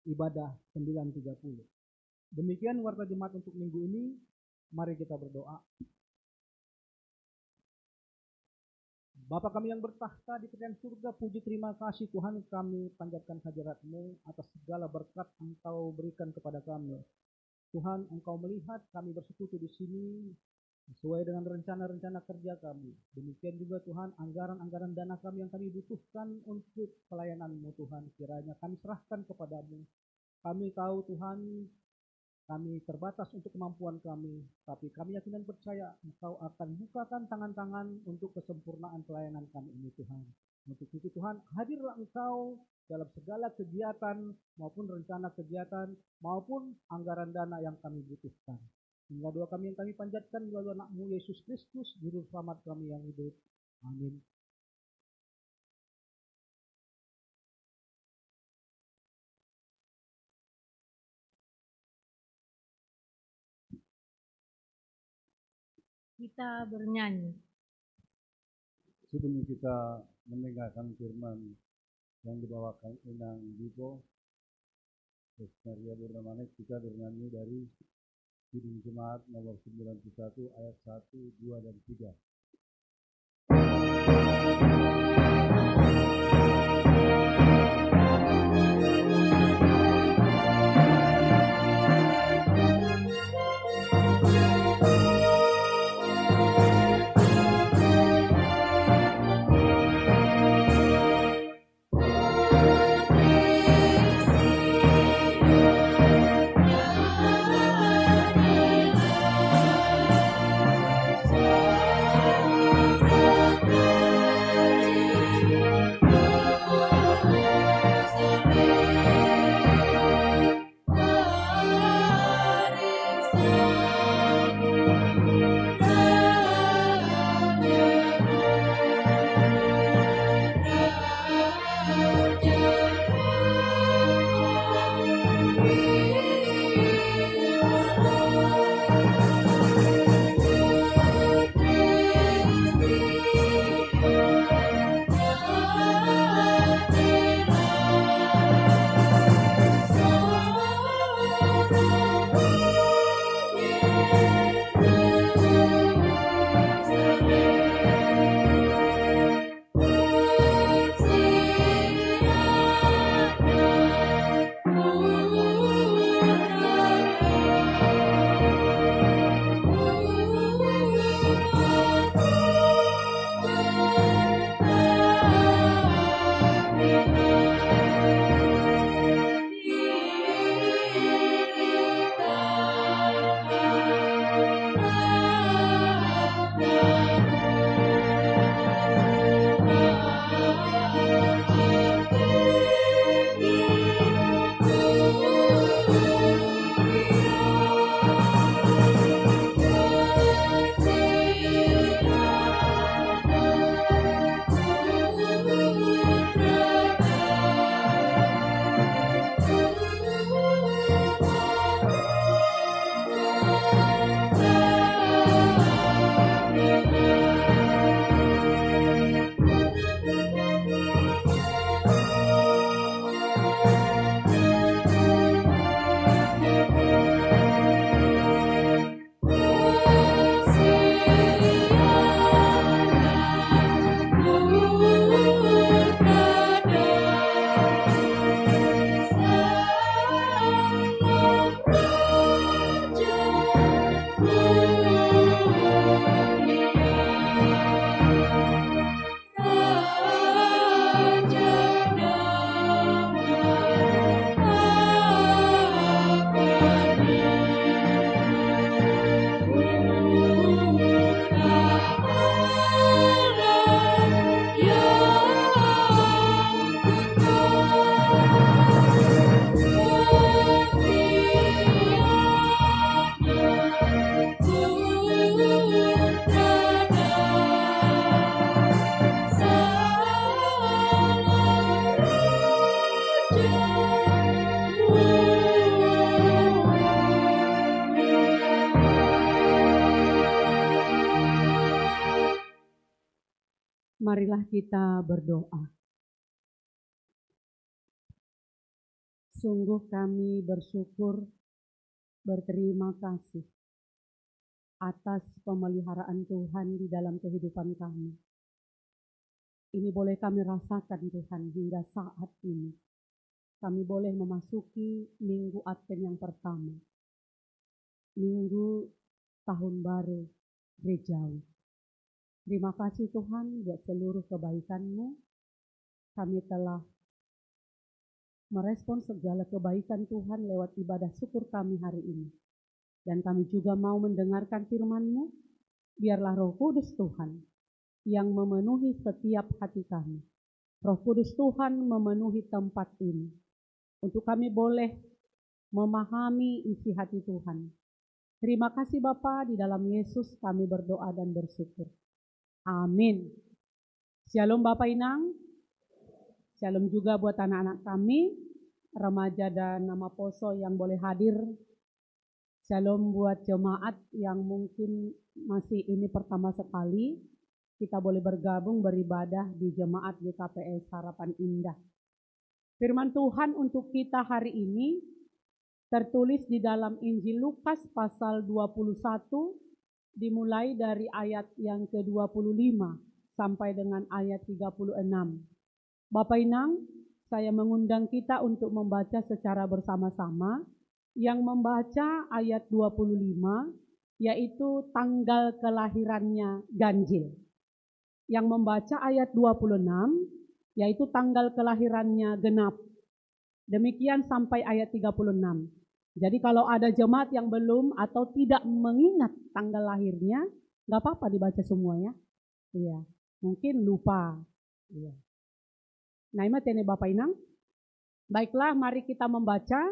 ibadah 9.30. Demikian warta jemaat untuk minggu ini. Mari kita berdoa. Bapa kami yang bertahta di kerajaan surga, puji terima kasih Tuhan, kami panjatkan hadirat-Mu atas segala berkat Engkau berikan kepada kami. Tuhan, Engkau melihat kami bersekutu di sini sesuai dengan rencana-rencana kerja kami. Demikian juga Tuhan, anggaran-anggaran dana kami yang kami butuhkan untuk pelayanan-Mu Tuhan, kiranya kami serahkan kepadamu. Kami tahu Tuhan, kami terbatas untuk kemampuan kami, tapi kami yakin dan percaya Engkau akan bukakan tangan-tangan untuk kesempurnaan pelayanan kami ini Tuhan. Untuk itu Tuhan, hadirlah Engkau dalam segala kegiatan maupun rencana kegiatan maupun anggaran dana yang kami butuhkan. Hingga doa kami yang kami panjatkan melalui anak-Mu Yesus Kristus, Juru Selamat kami yang hidup. Amin. Kita bernyanyi. Sebelum kita mendengarkan firman yang dibawakan Inang Dipo, Maria Bernamanik, kita bernyanyi dari Kidung Jemaat nomor 91 ayat 1, 2, dan 3. Yesus Marilah kita berdoa. Sungguh kami bersyukur, berterima kasih atas pemeliharaan Tuhan di dalam kehidupan kami. Ini boleh kami rasakan Tuhan hingga saat ini. Kami boleh memasuki minggu Advent yang pertama. Minggu tahun baru gerejawi. Terima kasih Tuhan buat seluruh kebaikan-Mu. Kami telah merespon segala kebaikan Tuhan lewat ibadah syukur kami hari ini. Dan kami juga mau mendengarkan firman-Mu. Biarlah Roh Kudus Tuhan yang memenuhi setiap hati kami. Roh Kudus Tuhan memenuhi tempat ini. Untuk kami boleh memahami isi hati Tuhan. Terima kasih Bapa, di dalam Yesus kami berdoa dan bersyukur. Amin. Shalom Bapak Inang. Shalom juga buat anak-anak kami, remaja dan nama poso yang boleh hadir. Shalom buat jemaat yang mungkin masih ini pertama sekali. Kita boleh bergabung beribadah di jemaat GKPS Harapan Indah. Firman Tuhan untuk kita hari ini tertulis di dalam Injil Lukas pasal 21, dimulai dari ayat yang ke-25 sampai dengan ayat 36. Bapak Inang, saya mengundang kita untuk membaca secara bersama-sama. Yang membaca ayat 25, yaitu tanggal kelahirannya ganjil. Yang membaca ayat 26, yaitu tanggal kelahirannya genap. Demikian sampai ayat 36. Jadi kalau ada jemaat yang belum atau tidak mengingat tanggal lahirnya, nggak apa-apa dibaca semuanya. Iya, mungkin lupa. Iya. Nah, ini Bapak Inang. Baiklah, mari kita membaca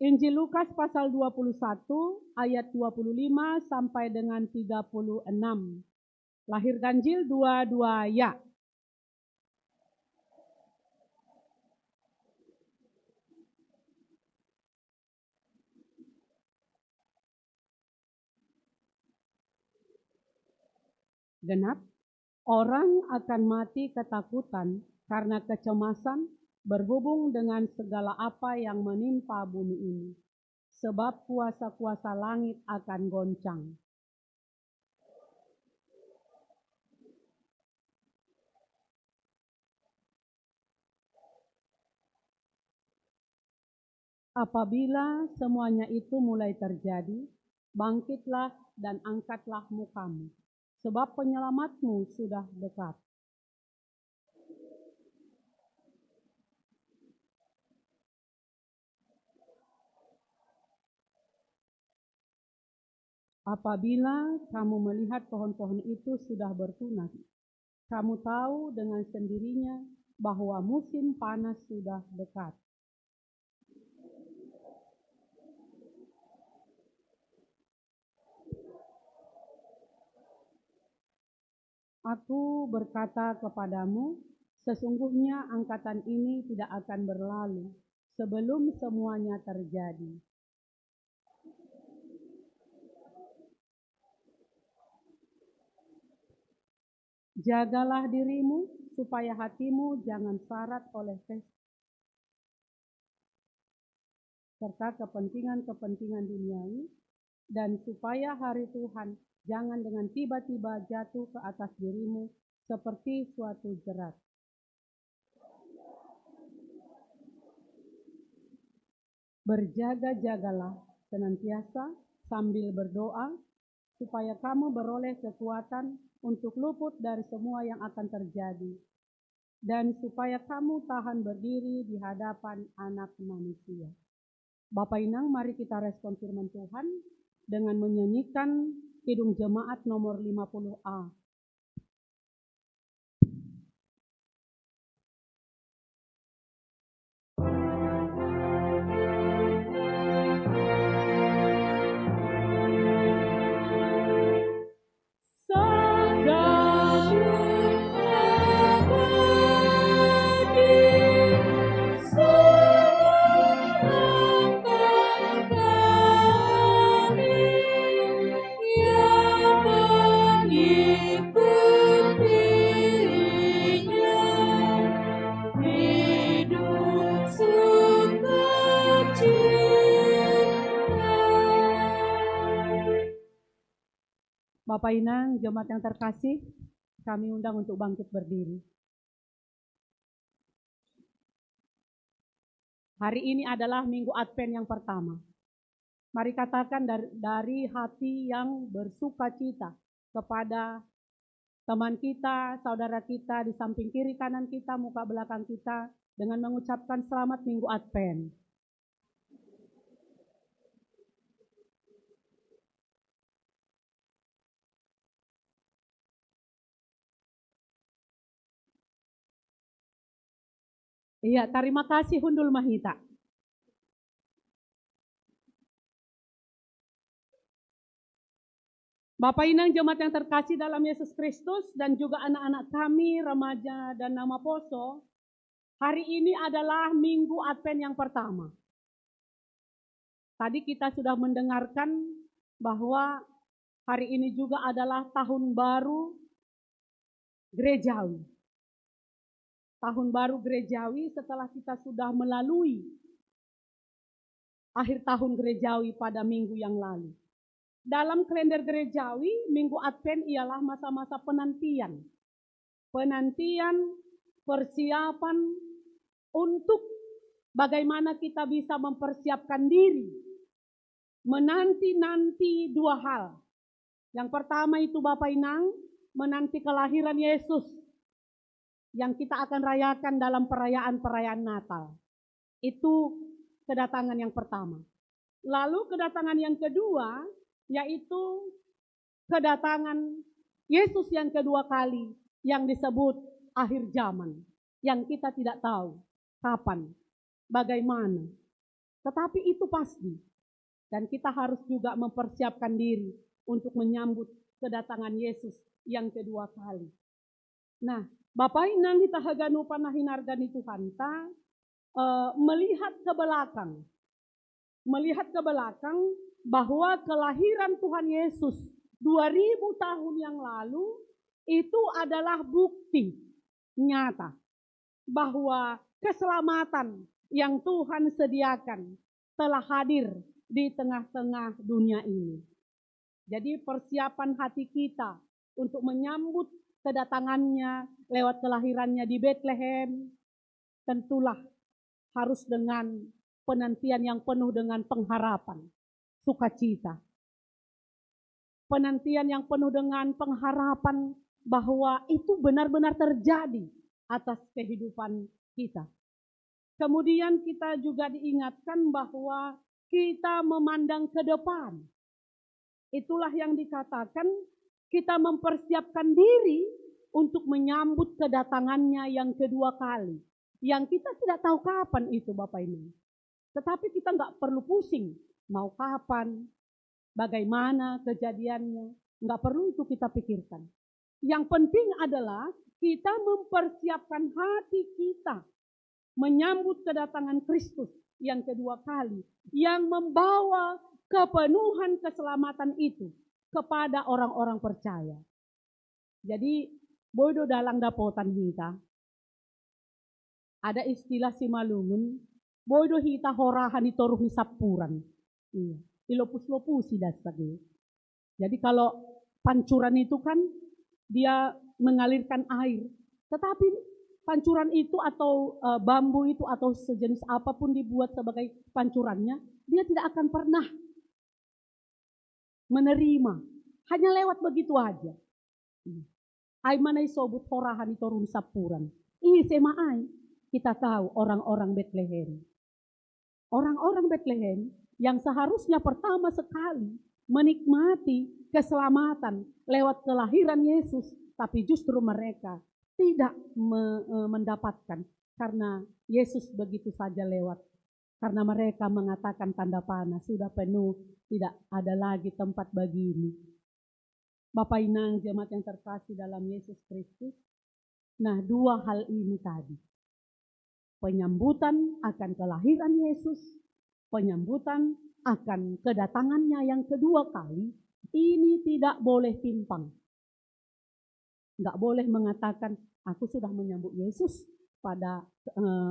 Injil Lukas pasal 21 ayat 25 sampai dengan 36. Lahir ganjil 22 ya. Genap, orang akan mati ketakutan karena kecemasan berhubung dengan segala apa yang menimpa bumi ini. Sebab kuasa-kuasa langit akan goncang. Apabila semuanya itu mulai terjadi, bangkitlah dan angkatlah mukamu, sebab penyelamatmu sudah dekat. Apabila kamu melihat pohon-pohon itu sudah bertunas, kamu tahu dengan sendirinya bahwa musim panas sudah dekat. Aku berkata kepadamu, sesungguhnya angkatan ini tidak akan berlalu sebelum semuanya terjadi. Jagalah dirimu supaya hatimu jangan syarat oleh serta kepentingan-kepentingan duniawi, dan supaya hari Tuhan jangan dengan tiba-tiba jatuh ke atas dirimu seperti suatu jerat. Berjaga-jagalah senantiasa sambil berdoa, supaya kamu beroleh kekuatan untuk luput dari semua yang akan terjadi, dan supaya kamu tahan berdiri di hadapan Anak Manusia. Bapak Inang, mari kita respon firman Tuhan dengan menyanyikan Kidung Jemaat nomor 50A. Yang Bapak Inang, jemaat yang terkasih, kami undang untuk bangkit berdiri. Hari ini adalah Minggu Advent yang pertama. Mari katakan dari hati yang bersuka cita kepada teman kita, saudara kita di samping kiri kanan kita, muka belakang kita, dengan mengucapkan selamat Minggu Advent. Iya, terima kasih Hundul Mahita. Bapak Inang, jemaat yang terkasih dalam Yesus Kristus, dan juga anak-anak kami, remaja dan nama Poso, hari ini adalah Minggu Advent yang pertama. Tadi kita sudah mendengarkan bahwa hari ini juga adalah tahun baru gerejawi. Tahun baru gerejawi setelah kita sudah melalui akhir tahun gerejawi pada minggu yang lalu. Dalam kalender gerejawi, Minggu Advent ialah masa-masa penantian. Penantian, persiapan untuk bagaimana kita bisa mempersiapkan diri. Menanti-nanti dua hal. Yang pertama itu Bapak Inang, menanti kelahiran Yesus yang kita akan rayakan dalam perayaan-perayaan Natal. Itu kedatangan yang pertama. Lalu kedatangan yang kedua, yaitu kedatangan Yesus yang kedua kali yang disebut akhir zaman. Yang kita tidak tahu kapan, bagaimana. Tetapi itu pasti. Dan kita harus juga mempersiapkan diri untuk menyambut kedatangan Yesus yang kedua kali. Nah, Bapak Inang kita haganu panahinargani Tuhanta melihat ke belakang bahwa kelahiran Tuhan Yesus 2000 tahun yang lalu itu adalah bukti nyata bahwa keselamatan yang Tuhan sediakan telah hadir di tengah-tengah dunia ini. Jadi persiapan hati kita untuk menyambut kedatangannya lewat kelahirannya di Bethlehem tentulah harus dengan penantian yang penuh dengan pengharapan, sukacita. Penantian yang penuh dengan pengharapan bahwa itu benar-benar terjadi atas kehidupan kita. Kemudian kita juga diingatkan bahwa kita memandang ke depan. Itulah yang dikatakan kita mempersiapkan diri untuk menyambut kedatangannya yang kedua kali. Yang kita tidak tahu kapan itu Bapak Ibu. Tetapi kita nggak perlu pusing. Mau kapan, bagaimana kejadiannya. Nggak perlu itu kita pikirkan. Yang penting adalah kita mempersiapkan hati kita. Menyambut kedatangan Kristus yang kedua kali. Yang membawa kepenuhan keselamatan itu kepada orang-orang percaya. Jadi, bodo dalang dapotan kita. Ada istilah si Malungun, bodo hita horahan itoruh ni sapuran. Iya, ilopus-lopusi dasarnya. Jadi kalau pancuran itu kan dia mengalirkan air. Tetapi pancuran itu atau bambu itu atau sejenis apapun dibuat sebagai pancurannya, dia tidak akan pernah menerima. Hanya lewat begitu aja. Ay manay sobut horahan itorun sapuran. Semaay. Kita tahu orang-orang Bethlehem. Orang-orang Bethlehem yang seharusnya pertama sekali menikmati keselamatan lewat kelahiran Yesus. Tapi justru mereka tidak mendapatkan. Karena Yesus begitu saja lewat. Karena mereka mengatakan tanda panah, sudah penuh, tidak ada lagi tempat bagi ini. Bapak Inang, jemaat yang terkasih dalam Yesus Kristus. Nah, dua hal ini tadi. Penyambutan akan kelahiran Yesus, penyambutan akan kedatangannya yang kedua kali, ini tidak boleh timpang. Enggak boleh mengatakan, aku sudah menyambut Yesus pada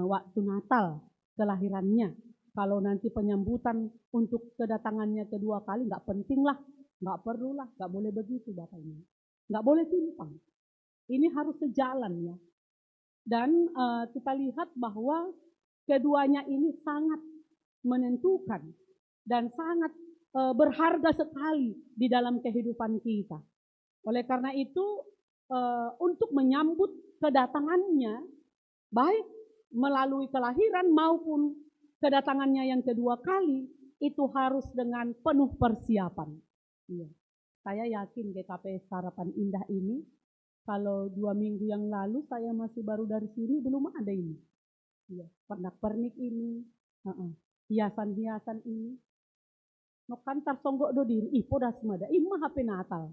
waktu Natal, kelahirannya. Kalau nanti penyambutan untuk kedatangannya kedua kali, enggak penting lah. Nggak perlulah, nggak boleh begitu Bapak ini. Nggak boleh timpang. Ini harus sejalan ya. Dan kita lihat bahwa keduanya ini sangat menentukan dan sangat berharga sekali di dalam kehidupan kita. Oleh karena itu, untuk menyambut kedatangannya, baik melalui kelahiran maupun kedatangannya yang kedua kali, itu harus dengan penuh persiapan. Iya. Saya yakin GKP Harapan Indah ini, kalau 2 minggu yang lalu saya masih baru dari sini, belum ada ini. Iya. Pernak-pernik ini, hiasan-hiasan ini. No kantar songgok do diri, poda semada, mah HP Natal.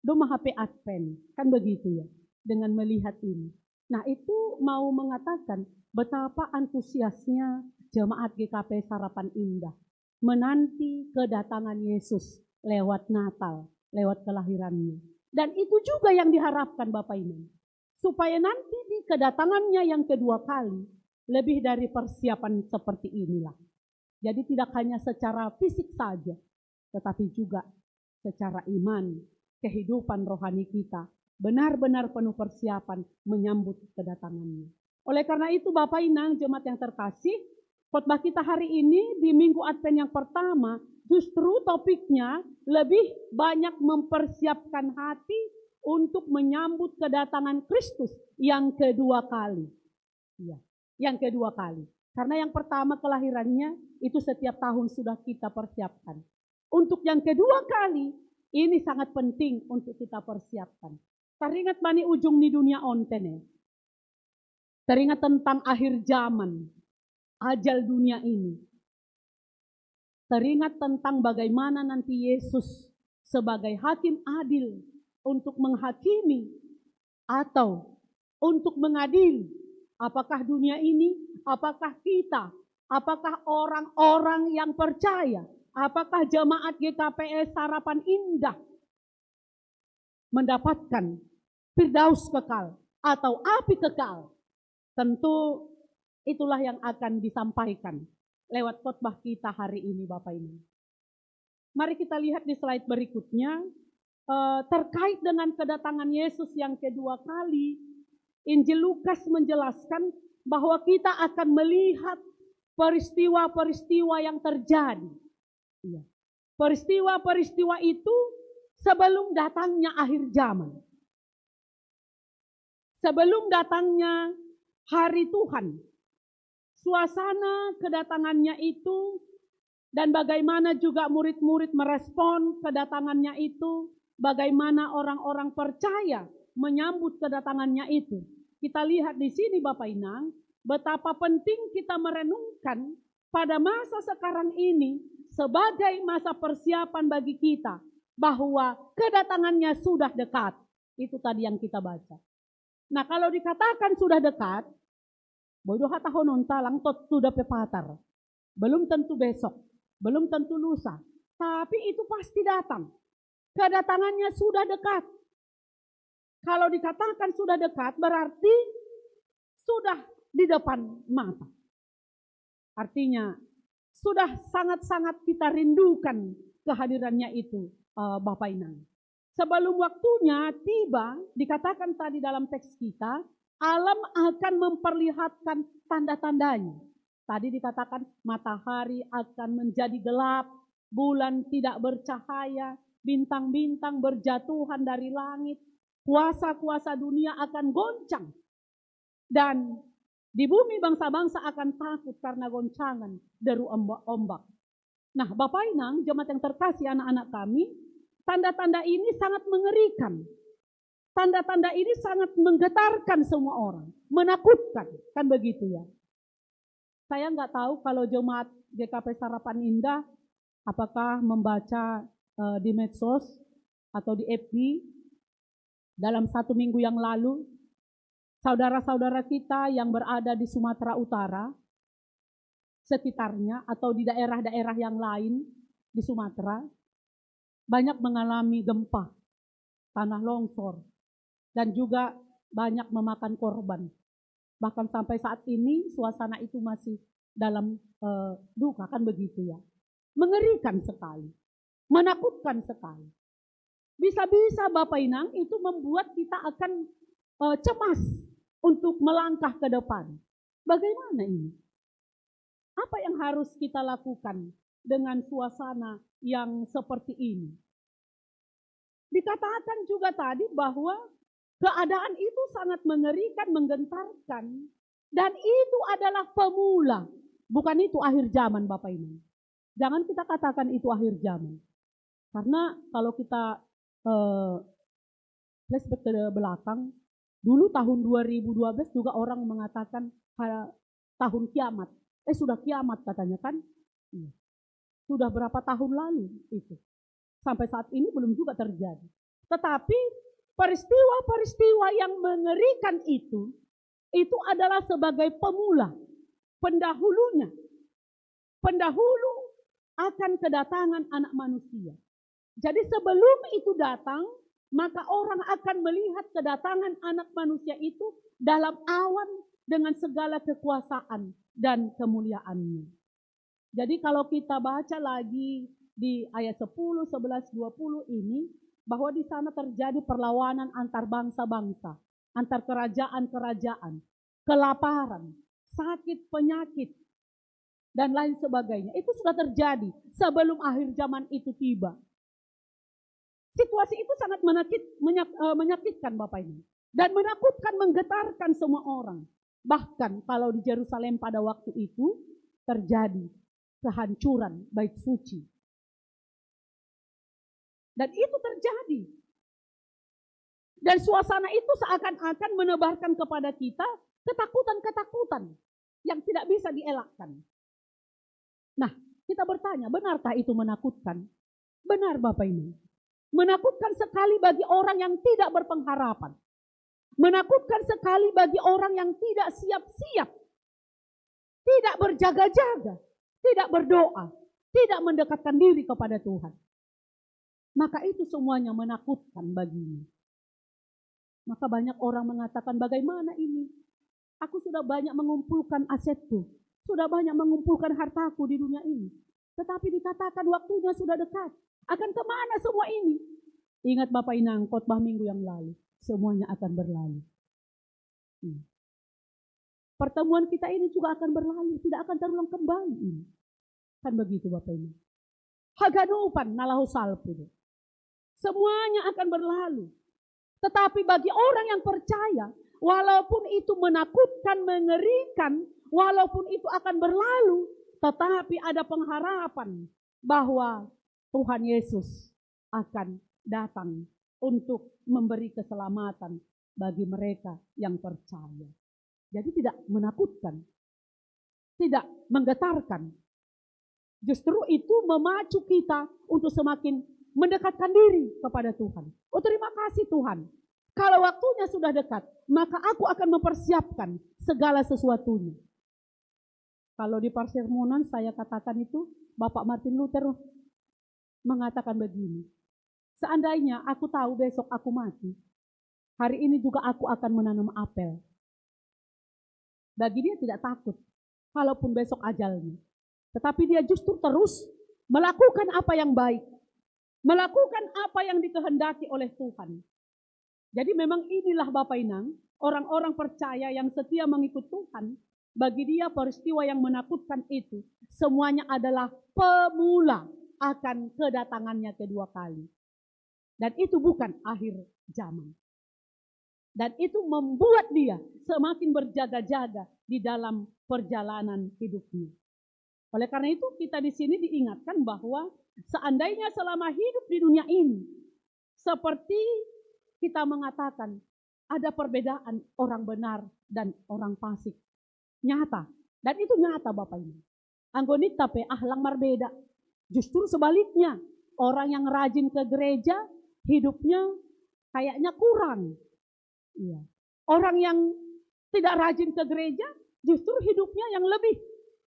Do mah HP Advent, kan begitu ya, dengan melihat ini. Nah itu mau mengatakan betapa antusiasnya jemaat GKP Harapan Indah menanti kedatangan Yesus lewat Natal, lewat kelahirannya. Dan itu juga yang diharapkan Bapak Ibu, supaya nanti di kedatangannya yang kedua kali lebih dari persiapan seperti inilah. Jadi tidak hanya secara fisik saja, tetapi juga secara iman, kehidupan rohani kita benar-benar penuh persiapan menyambut kedatangannya. Oleh karena itu Bapak Inang, jemaat yang terkasih, khotbah kita hari ini di Minggu Advent yang pertama, justru topiknya lebih banyak mempersiapkan hati untuk menyambut kedatangan Kristus yang kedua kali. Ya, yang kedua kali. Karena yang pertama kelahirannya itu setiap tahun sudah kita persiapkan. Untuk yang kedua kali, ini sangat penting untuk kita persiapkan. Teringat bani ujung di dunia onten ya. Teringat tentang akhir zaman, ajal dunia ini. Teringat tentang bagaimana nanti Yesus sebagai hakim adil untuk menghakimi atau untuk mengadili apakah dunia ini, apakah kita, apakah orang-orang yang percaya, apakah jemaat GKPS Harapan Indah mendapatkan firdaus kekal atau api kekal. Tentu itulah yang akan disampaikan lewat khotbah kita hari ini Bapak Ibu. Mari kita lihat di slide berikutnya, terkait dengan kedatangan Yesus yang kedua kali, Injil Lukas menjelaskan bahwa kita akan melihat peristiwa-peristiwa yang terjadi. Peristiwa-peristiwa itu sebelum datangnya akhir zaman. Sebelum datangnya hari Tuhan. Suasana kedatangannya itu dan bagaimana juga murid-murid merespon kedatangannya itu, bagaimana orang-orang percaya menyambut kedatangannya itu. Kita lihat di sini Bapak Inang, betapa penting kita merenungkan pada masa sekarang ini sebagai masa persiapan bagi kita bahwa kedatangannya sudah dekat. Itu tadi yang kita baca. Nah, kalau dikatakan sudah dekat, bodoh tahun talang tot sudah pepatar. Belum tentu besok, belum tentu lusa, tapi itu pasti datang. Kedatangannya sudah dekat. Kalau dikatakan sudah dekat, berarti sudah di depan mata. Artinya, sudah sangat-sangat kita rindukan kehadirannya itu, Bapak Inang. Sebelum waktunya tiba, dikatakan tadi dalam teks kita, alam akan memperlihatkan tanda-tandanya. Tadi dikatakan matahari akan menjadi gelap, bulan tidak bercahaya, bintang-bintang berjatuhan dari langit, kuasa-kuasa dunia akan goncang. Dan di bumi bangsa-bangsa akan takut karena goncangan deru ombak. Nah, Bapak Inang, jemaat yang terkasih anak-anak kami, tanda-tanda ini sangat mengerikan. Tanda-tanda ini sangat menggetarkan semua orang, menakutkan, kan begitu ya. Saya nggak tahu kalau jemaat GKP Harapan Indah apakah membaca di medsos atau di FB dalam 1 minggu yang lalu, saudara-saudara kita yang berada di Sumatera Utara, sekitarnya atau di daerah-daerah yang lain di Sumatera, banyak mengalami gempa, tanah longsor, dan juga banyak memakan korban. Bahkan sampai saat ini suasana itu masih dalam duka, kan begitu ya. Mengerikan sekali. Menakutkan sekali. Bisa-bisa Bapak Inang itu membuat kita akan cemas untuk melangkah ke depan. Bagaimana ini? Apa yang harus kita lakukan dengan suasana yang seperti ini? Dikatakan juga tadi bahwa keadaan itu sangat mengerikan, menggentarkan. Dan itu adalah pemula. Bukan itu akhir zaman Bapak Inang. Jangan kita katakan itu akhir zaman. Karena kalau kita flashback ke belakang, dulu tahun 2012 juga orang mengatakan tahun kiamat. Sudah kiamat katanya kan? Iya. Sudah berapa tahun lalu itu. Sampai saat ini belum juga terjadi. Tetapi peristiwa-peristiwa yang mengerikan itu adalah sebagai pemula, pendahulunya. Pendahulu akan kedatangan anak manusia. Jadi sebelum itu datang, maka orang akan melihat kedatangan anak manusia itu dalam awan dengan segala kekuasaan dan kemuliaannya. Jadi kalau kita baca lagi di ayat 10, 11, 20 ini, bahwa di sana terjadi perlawanan antar bangsa-bangsa, antar kerajaan-kerajaan, kelaparan, sakit, penyakit, dan lain sebagainya. Itu sudah terjadi sebelum akhir zaman itu tiba. Situasi itu sangat menyakitkan Bapak ini. Dan menakutkan, menggetarkan semua orang. Bahkan kalau di Yerusalem pada waktu itu terjadi kehancuran bait suci. Dan itu terjadi. Dan suasana itu seakan-akan menebarkan kepada kita ketakutan-ketakutan yang tidak bisa dielakkan. Nah, kita bertanya, benarkah itu menakutkan? Benar Bapak ini. Menakutkan sekali bagi orang yang tidak berpengharapan. Menakutkan sekali bagi orang yang tidak siap-siap. Tidak berjaga-jaga. Tidak berdoa. Tidak mendekatkan diri kepada Tuhan. Maka itu semuanya menakutkan baginya. Maka banyak orang mengatakan, bagaimana ini? Aku sudah banyak mengumpulkan asetku. Sudah banyak mengumpulkan hartaku di dunia ini. Tetapi dikatakan waktunya sudah dekat. Akan kemana semua ini? Ingat Bapak Inang, khotbah minggu yang lalu. Semuanya akan berlalu. Pertemuan kita ini juga akan berlalu. Tidak akan terulang kembali ini. Kan begitu Bapak Inang. Haganupan nalahu salpu. Semuanya akan berlalu. Tetapi bagi orang yang percaya, walaupun itu menakutkan, mengerikan, walaupun itu akan berlalu, tetapi ada pengharapan bahwa Tuhan Yesus akan datang untuk memberi keselamatan bagi mereka yang percaya. Jadi tidak menakutkan, tidak menggetarkan. Justru itu memacu kita untuk semakin mendekatkan diri kepada Tuhan. Oh terima kasih Tuhan. Kalau waktunya sudah dekat, maka aku akan mempersiapkan segala sesuatunya. Kalau di persermonan saya katakan itu, Bapak Martin Luther mengatakan begini, seandainya aku tahu besok aku mati, hari ini juga aku akan menanam apel. Bagi dia tidak takut, kalaupun besok ajalnya. Tetapi dia justru terus melakukan apa yang baik, melakukan apa yang dikehendaki oleh Tuhan. Jadi memang inilah Bapak Inang, orang-orang percaya yang setia mengikut Tuhan, bagi dia peristiwa yang menakutkan itu, semuanya adalah pemula akan kedatangannya kedua kali. Dan itu bukan akhir zaman. Dan itu membuat dia semakin berjaga-jaga di dalam perjalanan hidupnya. Oleh karena itu kita di sini diingatkan bahwa seandainya selama hidup di dunia ini, seperti kita mengatakan ada perbedaan orang benar dan orang fasik. Nyata. Dan itu nyata Bapak ini. Anggonita pe ahlang marbeda. Justru sebaliknya, orang yang rajin ke gereja, hidupnya kayaknya kurang. Iya. Orang yang tidak rajin ke gereja, justru hidupnya yang lebih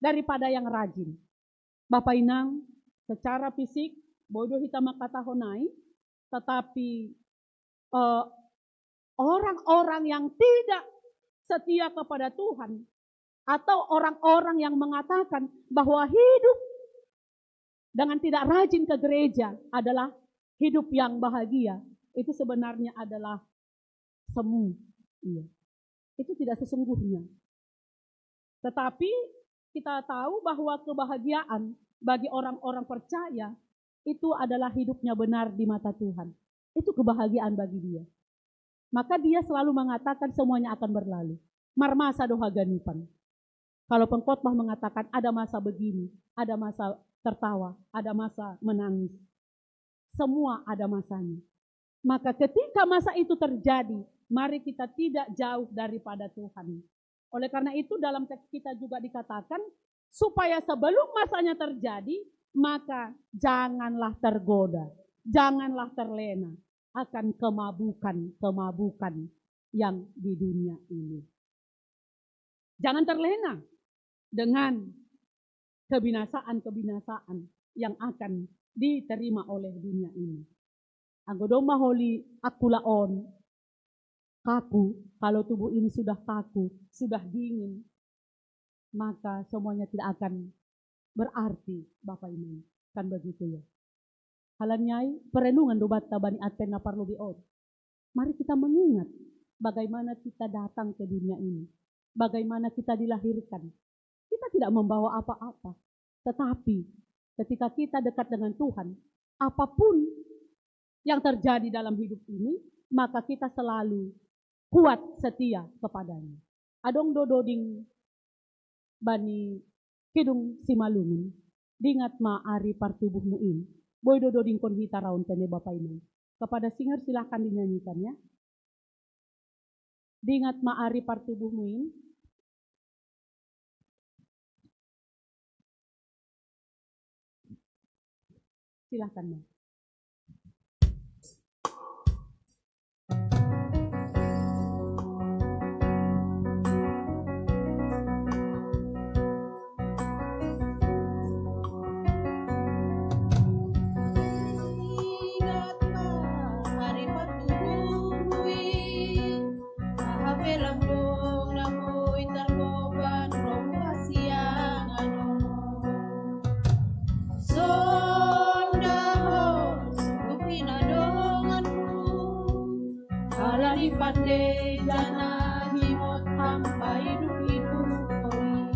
daripada yang rajin. Bapak Inang, secara fisik, bodoh hitam kata honai, tetapi orang-orang yang tidak setia kepada Tuhan, atau orang-orang yang mengatakan bahwa hidup dengan tidak rajin ke gereja adalah hidup yang bahagia. Itu sebenarnya adalah semu. Iya. Itu tidak sesungguhnya. Tetapi kita tahu bahwa kebahagiaan bagi orang-orang percaya itu adalah hidupnya benar di mata Tuhan. Itu kebahagiaan bagi dia. Maka dia selalu mengatakan semuanya akan berlalu. Marmasa doha ganipan. Kalau pengkhotbah mengatakan ada masa begini, ada masa tertawa, ada masa menangis. Semua ada masanya. Maka ketika masa itu terjadi, mari kita tidak jauh daripada Tuhan. Oleh karena itu dalam teks kita juga dikatakan, supaya sebelum masanya terjadi, maka janganlah tergoda, janganlah terlena akan kemabukan yang di dunia ini. Jangan terlena dengan kebinasaan yang akan diterima oleh dunia ini. Anggodoma holi akulaon, kaku, kalau tubuh ini sudah kaku, sudah dingin, maka semuanya tidak akan berarti, Bapak Ibu. Kan begitu ya. Halanyai, perenungan dobat tabani aten na parlo biod. Mari kita mengingat bagaimana kita datang ke dunia ini. Bagaimana kita dilahirkan. Kita tidak membawa apa-apa. Tetapi ketika kita dekat dengan Tuhan, apapun yang terjadi dalam hidup ini, maka kita selalu kuat setia kepadanya. Adong dododing bani kidung simalungun, dingat ma ari partubuhmu in, boy dododing kon hita raun tene Bapak Ibu. Kepada singer silahkan dinyanyikan ya. Dingat ma ari partubuhmu in. Silahkan Ma. Pandai jana himot hampai hidup koi.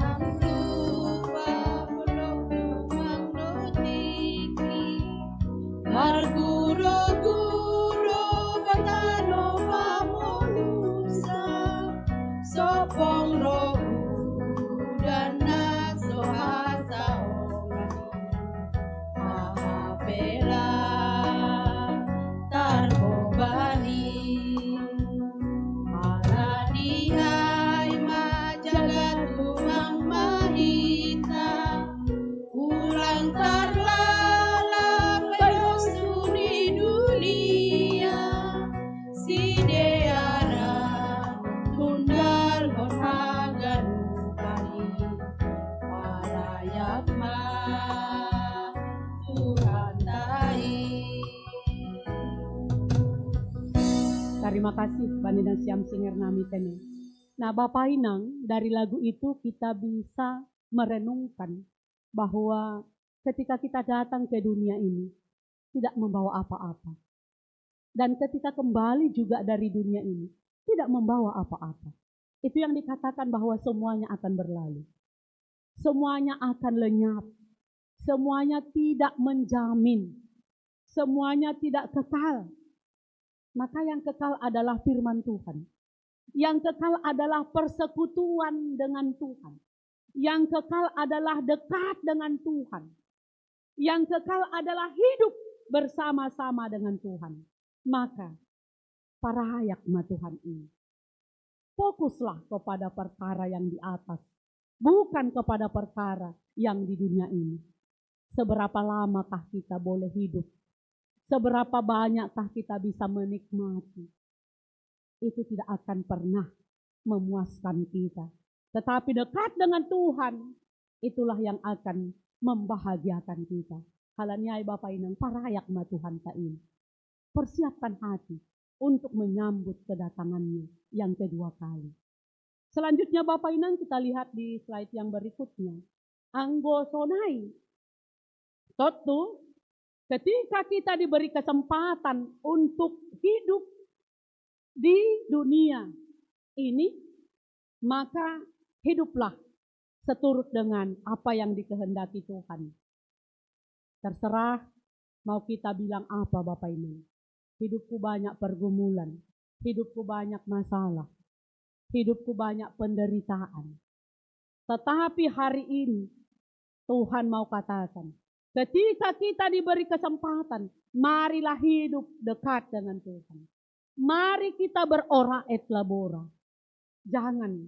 Hamlupa pondok tumang dotiki. Marguro-guro batano pamolusa. Sopong rogu dan nasohasa ongani. Mahapela Terima kasih Bani dan Siam Singer Nami Tene. Nah Bapak Inang, dari lagu itu kita bisa merenungkan bahwa ketika kita datang ke dunia ini tidak membawa apa-apa. Dan ketika kembali juga dari dunia ini tidak membawa apa-apa. Itu yang dikatakan bahwa semuanya akan berlalu. Semuanya akan lenyap. Semuanya tidak menjamin. Semuanya tidak kekal. Maka yang kekal adalah firman Tuhan. Yang kekal adalah persekutuan dengan Tuhan. Yang kekal adalah dekat dengan Tuhan. Yang kekal adalah hidup bersama-sama dengan Tuhan. Maka, para hayak ma Tuhan ini, fokuslah kepada perkara yang di atas. Bukan kepada perkara yang di dunia ini. Seberapa lamakah kita boleh hidup? Seberapa banyakkah kita bisa menikmati? Itu tidak akan pernah memuaskan kita. Tetapi dekat dengan Tuhan, itulah yang akan membahagiakan kita. Halanyai Bapak Inang, parayak ma Tuhan ka ini. Persiapkan hati untuk menyambut kedatangannya yang kedua kali. Selanjutnya Bapak Inang kita lihat di slide yang berikutnya. anggosonai. Totu, ketika kita diberi kesempatan untuk hidup di dunia ini, maka hiduplah seturut dengan apa yang dikehendaki Tuhan. Terserah mau kita bilang apa Bapak Ibu. Hidupku banyak pergumulan, hidupku banyak masalah, hidupku banyak penderitaan. Tetapi hari ini Tuhan mau katakan, ketika kita diberi kesempatan, marilah hidup dekat dengan Tuhan. Mari kita berora et labora. Jangan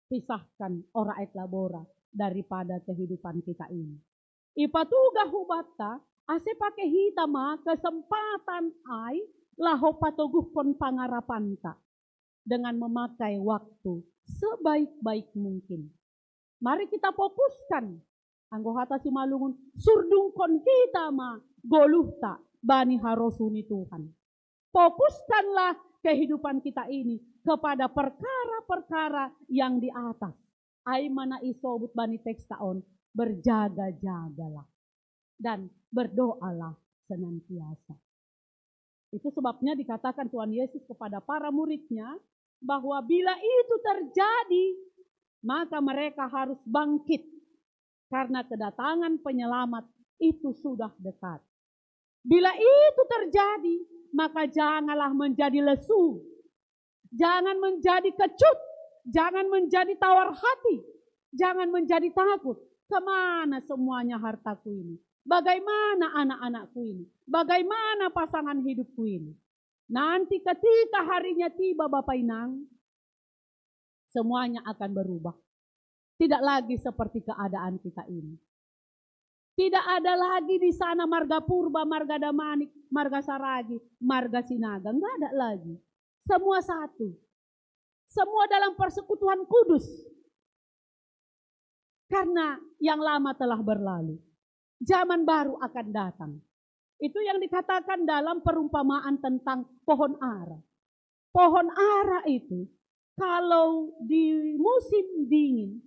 pisahkan ora et labora daripada kehidupan kita ini. Ipatuga hubata, ase pakai hitama kesempatan ai laho patoguhkon pangarapanta dengan memakai waktu sebaik-baik mungkin. Mari kita fokuskan anggohata si malungun surdungkon kita ma goluhta bani harosuni Tuhan. Fokuskanlah kehidupan kita ini kepada perkara-perkara yang di atas. Ai mana isobut bani teks taon, berjaga-jagalah dan berdoalah senantiasa. Itu sebabnya dikatakan Tuhan Yesus kepada para muridnya bahwa bila itu terjadi, maka mereka harus bangkit karena kedatangan penyelamat itu sudah dekat. Bila itu terjadi, maka janganlah menjadi lesu, jangan menjadi kecut, jangan menjadi tawar hati, jangan menjadi takut. Kemana semuanya hartaku ini? Bagaimana anak-anakku ini? Bagaimana pasangan hidupku ini? Nanti ketika harinya tiba Bapak Inang, semuanya akan berubah. Tidak lagi seperti keadaan kita ini. Tidak ada lagi di sana marga purba, marga damanik, marga saragi, marga sinaga. Enggak ada lagi. Semua satu. Semua dalam persekutuan kudus. Karena yang lama telah berlalu. Zaman baru akan datang. Itu yang dikatakan dalam perumpamaan tentang pohon ara. Pohon ara itu kalau di musim dingin,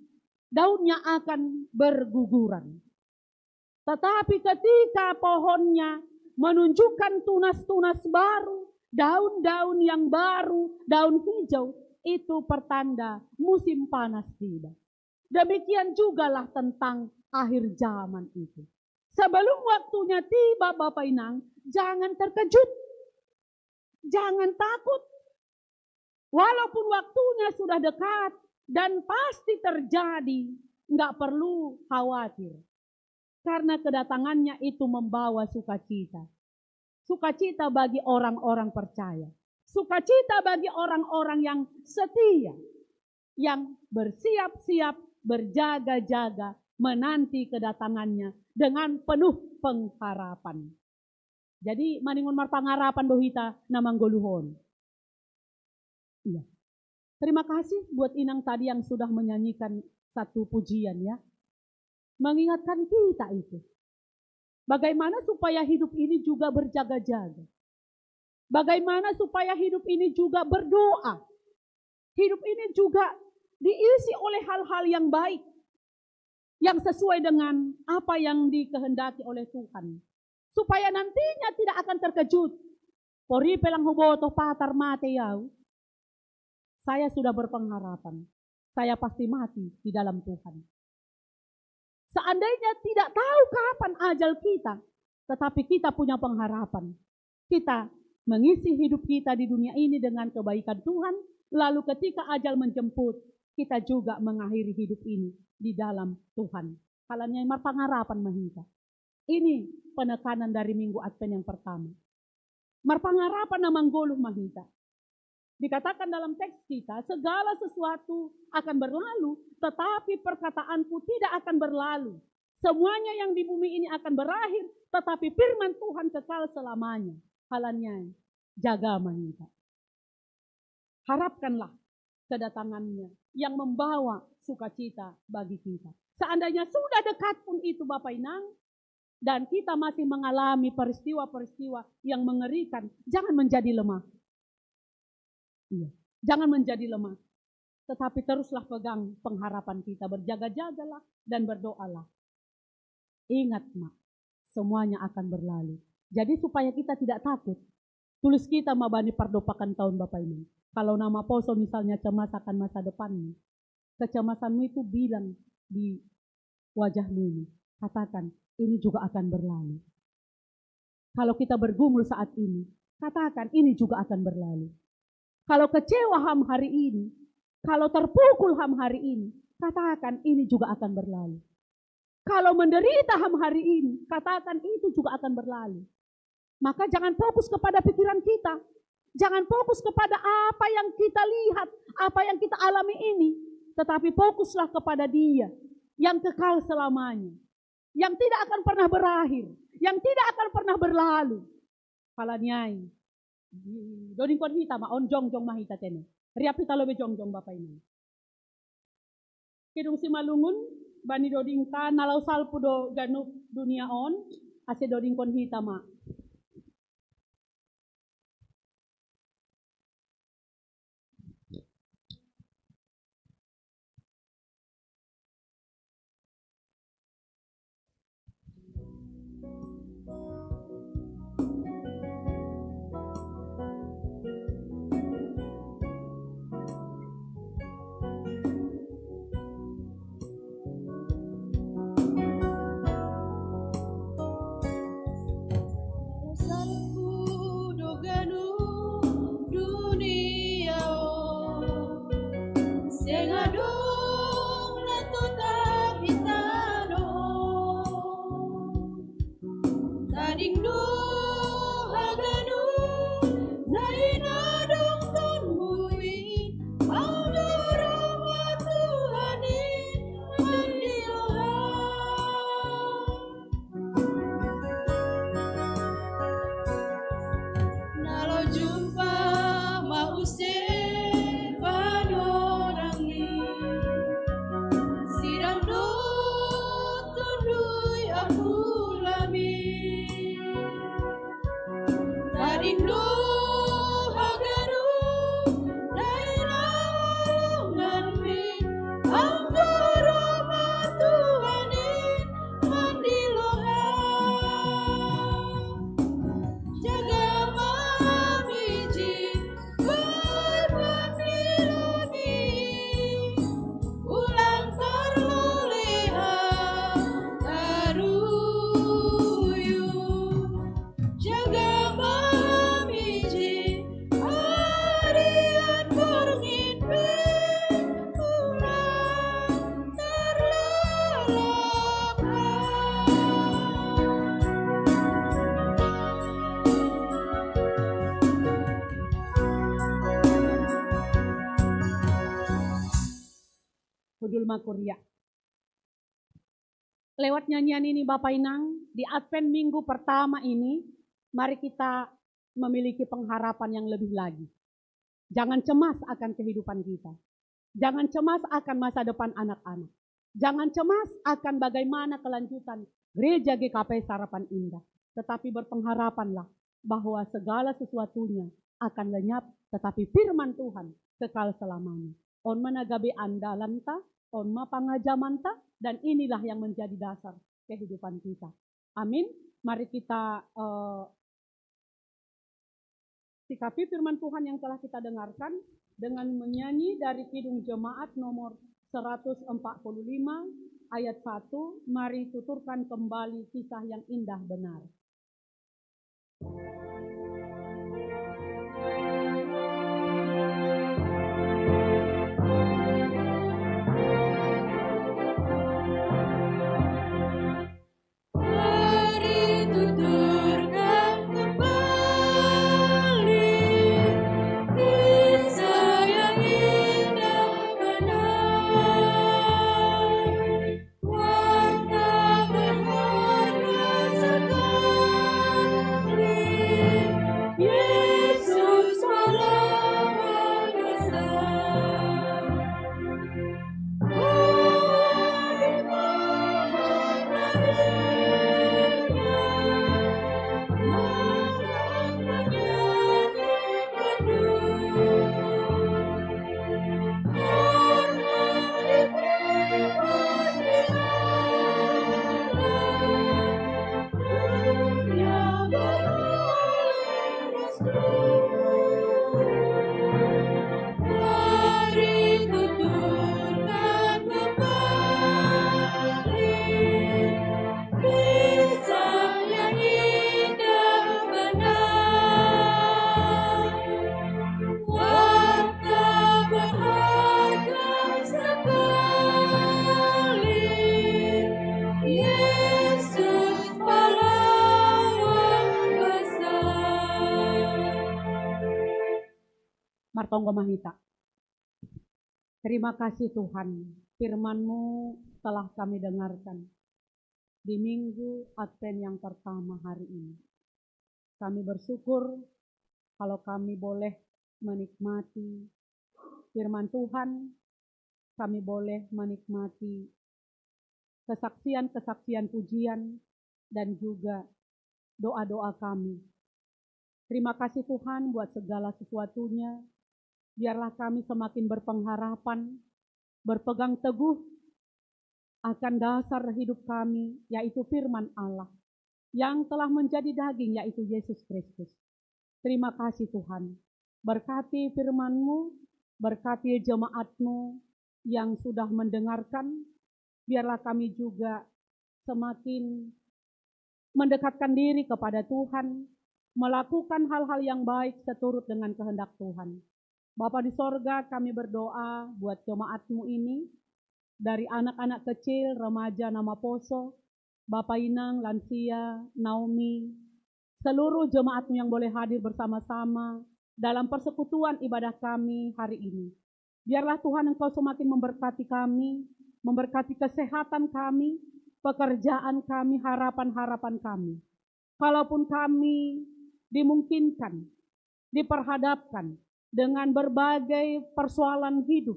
daunnya akan berguguran. Tetapi ketika pohonnya menunjukkan tunas-tunas baru, daun-daun yang baru, daun hijau, itu pertanda musim panas tiba. Demikian jugalah tentang akhir zaman itu. Sebelum waktunya tiba Bapak Inang, jangan terkejut. Jangan takut. Walaupun waktunya sudah dekat dan pasti terjadi, nggak perlu khawatir. Karena kedatangannya itu membawa sukacita. Sukacita bagi orang-orang percaya. Sukacita bagi orang-orang yang setia. Yang bersiap-siap, berjaga-jaga, menanti kedatangannya dengan penuh pengharapan. Jadi maningon marpangarapan dohita namang goluhon. Iya. Terima kasih buat Inang tadi yang sudah menyanyikan satu pujian ya. Mengingatkan kita itu. Bagaimana supaya hidup ini juga berjaga-jaga. Bagaimana supaya hidup ini juga berdoa. Hidup ini juga diisi oleh hal-hal yang baik. Yang sesuai dengan apa yang dikehendaki oleh Tuhan. Supaya nantinya tidak akan terkejut. Pori pelang huboto patar mate yau. Saya sudah berpengharapan. Saya pasti mati di dalam Tuhan. Seandainya tidak tahu kapan ajal kita, tetapi kita punya pengharapan. Kita mengisi hidup kita di dunia ini dengan kebaikan Tuhan, lalu ketika ajal menjemput, kita juga mengakhiri hidup ini di dalam Tuhan. Kalanya marpangarapan mahita. Ini penekanan dari Minggu Advent yang pertama. Marpangarapan na mangguluh mahita. Dikatakan dalam teks kita, segala sesuatu akan berlalu, tetapi perkataanku tidak akan berlalu. Semuanya yang di bumi ini akan berakhir, tetapi firman Tuhan kekal selamanya. Halanya, jaga mahita. Harapkanlah kedatangannya yang membawa sukacita bagi kita. Seandainya sudah dekat pun itu Bapak Inang, dan kita masih mengalami peristiwa-peristiwa yang mengerikan, jangan menjadi lemah. Iya. Jangan menjadi lemah. Tetapi teruslah pegang pengharapan kita. Berjaga-jagalah dan berdoalah. Ingat mak, semuanya akan berlalu. Jadi supaya kita tidak takut, tulis kita mabani pardopakan tahun Bapak ini. Kalau nama poso misalnya cemas akan masa depanmu, kecemasanmu itu bilang di wajahmu ini, katakan ini juga akan berlalu. Kalau kita bergumul saat ini, katakan ini juga akan berlalu. Kalau kecewa ham hari ini, kalau terpukul ham hari ini, katakan ini juga akan berlalu. Kalau menderita ham hari ini, katakan itu juga akan berlalu. Maka jangan fokus kepada pikiran kita. Jangan fokus kepada apa yang kita lihat, apa yang kita alami ini. Tetapi fokuslah kepada Dia yang kekal selamanya. Yang tidak akan pernah berakhir. Yang tidak akan pernah berlalu. Palanyai. Doding kon hita ma on jong mahita tene. Riapita lobe jong Bapak ini. Kidung si malungun bani doding ka nalau salpu do ganup dunia on ase doding kon hita ma. Kuria. Lewat nyanyian ini Bapak Inang, di Advent minggu pertama ini, mari kita memiliki pengharapan yang lebih lagi. Jangan cemas akan kehidupan kita. Jangan cemas akan masa depan anak-anak. Jangan cemas akan bagaimana kelanjutan gereja GKP Harapan Indah. Tetapi berpengharapanlah bahwa segala sesuatunya akan lenyap, tetapi firman Tuhan kekal selamanya. On managabe andalanta, on mapangajamanta, dan inilah yang menjadi dasar kehidupan kita. Amin. Mari kita sikapi firman Tuhan yang telah kita dengarkan dengan menyanyi dari Kidung Jemaat nomor 145 ayat 1. Mari tuturkan kembali kisah yang indah benar. Waktu berharga sekali Artonggo Mahita. Terima kasih Tuhan, firman-Mu telah kami dengarkan di minggu Advent yang pertama hari ini. Kami bersyukur kalau kami boleh menikmati firman Tuhan, kami boleh menikmati kesaksian-kesaksian pujian dan juga doa-doa kami. Terima kasih Tuhan buat segala sesuatunya. Biarlah kami semakin berpengharapan, berpegang teguh akan dasar hidup kami, yaitu firman Allah, yang telah menjadi daging, yaitu Yesus Kristus. Terima kasih Tuhan. Berkati firman-Mu, berkati jemaat-Mu yang sudah mendengarkan. Biarlah kami juga semakin mendekatkan diri kepada Tuhan, melakukan hal-hal yang baik seturut dengan kehendak Tuhan. Bapa di sorga, kami berdoa buat jemaat-Mu ini, dari anak-anak kecil, remaja, nama Poso, Bapak Inang, lansia, Naomi, seluruh jemaat-Mu yang boleh hadir bersama-sama dalam persekutuan ibadah kami hari ini. Biarlah Tuhan Engkau semakin memberkati kami, memberkati kesehatan kami, pekerjaan kami, harapan-harapan kami. Kalaupun kami dimungkinkan, diperhadapkan dengan berbagai persoalan hidup,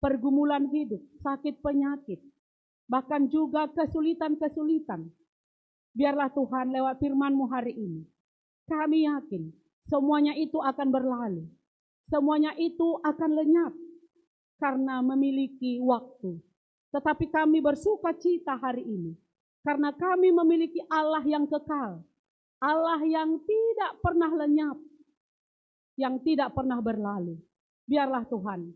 pergumulan hidup, sakit penyakit, bahkan juga kesulitan-kesulitan. Biarlah Tuhan lewat firman-Mu hari ini, kami yakin semuanya itu akan berlalu. Semuanya itu akan lenyap karena memiliki waktu. Tetapi kami bersuka cita hari ini karena kami memiliki Allah yang kekal, Allah yang tidak pernah lenyap, yang tidak pernah berlalu. Biarlah Tuhan,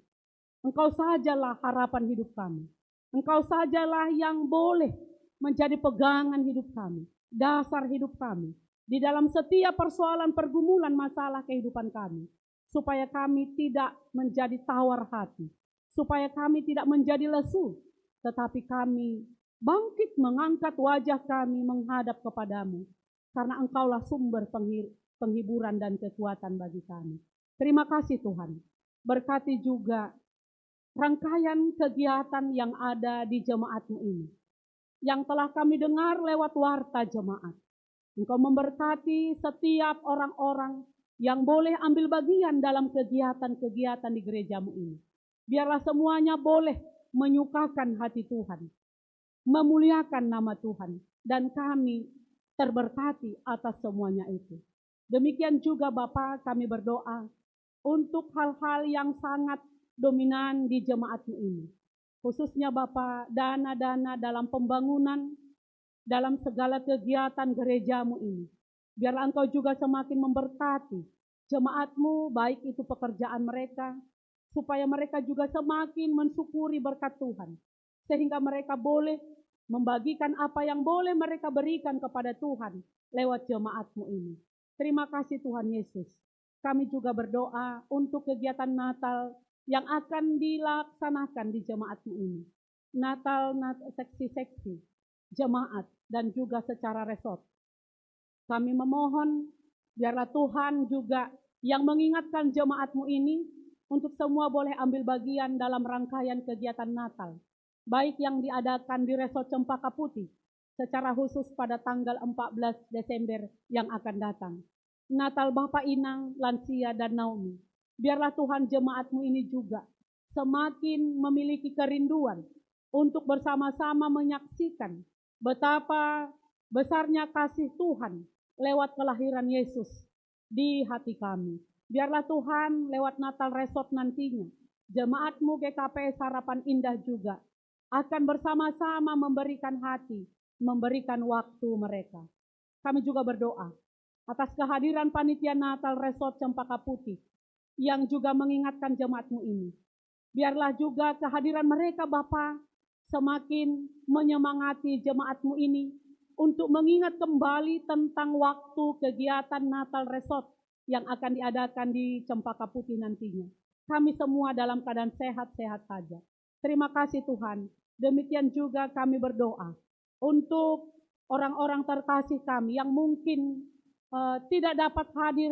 Engkau sajalah harapan hidup kami. Engkau sajalah yang boleh menjadi pegangan hidup kami, dasar hidup kami, di dalam setiap persoalan, pergumulan, masalah kehidupan kami. Supaya kami tidak menjadi tawar hati, supaya kami tidak menjadi lesu, tetapi kami bangkit mengangkat wajah kami menghadap kepadamu, karena Engkaulah sumber penghiburan dan kekuatan bagi kami. Terima kasih Tuhan. Berkati juga rangkaian kegiatan yang ada di jemaat-Mu ini, yang telah kami dengar lewat warta jemaat. Engkau memberkati setiap orang-orang yang boleh ambil bagian dalam kegiatan-kegiatan di gereja-Mu ini. Biarlah semuanya boleh menyukakan hati Tuhan, memuliakan nama Tuhan, dan kami terberkati atas semuanya itu. Demikian juga Bapa, kami berdoa untuk hal-hal yang sangat dominan di jemaat-Mu ini. Khususnya Bapa, dana-dana dalam pembangunan, dalam segala kegiatan gereja-Mu ini. Biarlah Engkau juga semakin memberkati jemaat-Mu, baik itu pekerjaan mereka, supaya mereka juga semakin mensyukuri berkat Tuhan. Sehingga mereka boleh membagikan apa yang boleh mereka berikan kepada Tuhan lewat jemaat-Mu ini. Terima kasih Tuhan Yesus. Kami juga berdoa untuk kegiatan Natal yang akan dilaksanakan di jemaat-Mu ini. Natal seksi-seksi, jemaat, dan juga secara resort. Kami memohon biarlah Tuhan juga yang mengingatkan jemaat-Mu ini untuk semua boleh ambil bagian dalam rangkaian kegiatan Natal, baik yang diadakan di Resort Cempaka Putih, secara khusus pada tanggal 14 Desember yang akan datang. Natal Bapak Inang, lansia, dan Naomi. Biarlah Tuhan jemaat-Mu ini juga semakin memiliki kerinduan untuk bersama-sama menyaksikan betapa besarnya kasih Tuhan lewat kelahiran Yesus di hati kami. Biarlah Tuhan lewat Natal Resort nantinya, jemaat-Mu GKP Harapan Indah juga akan bersama-sama memberikan hati, memberikan waktu mereka. Kami juga berdoa atas kehadiran panitia Natal Resort Cempaka Putih yang juga mengingatkan jemaat-Mu ini. Biarlah juga kehadiran mereka Bapa semakin menyemangati jemaat-Mu ini untuk mengingat kembali tentang waktu kegiatan Natal Resort yang akan diadakan di Cempaka Putih nantinya. Kami semua dalam keadaan sehat-sehat saja. Terima kasih Tuhan. Demikian juga kami berdoa untuk orang-orang terkasih kami yang mungkin tidak dapat hadir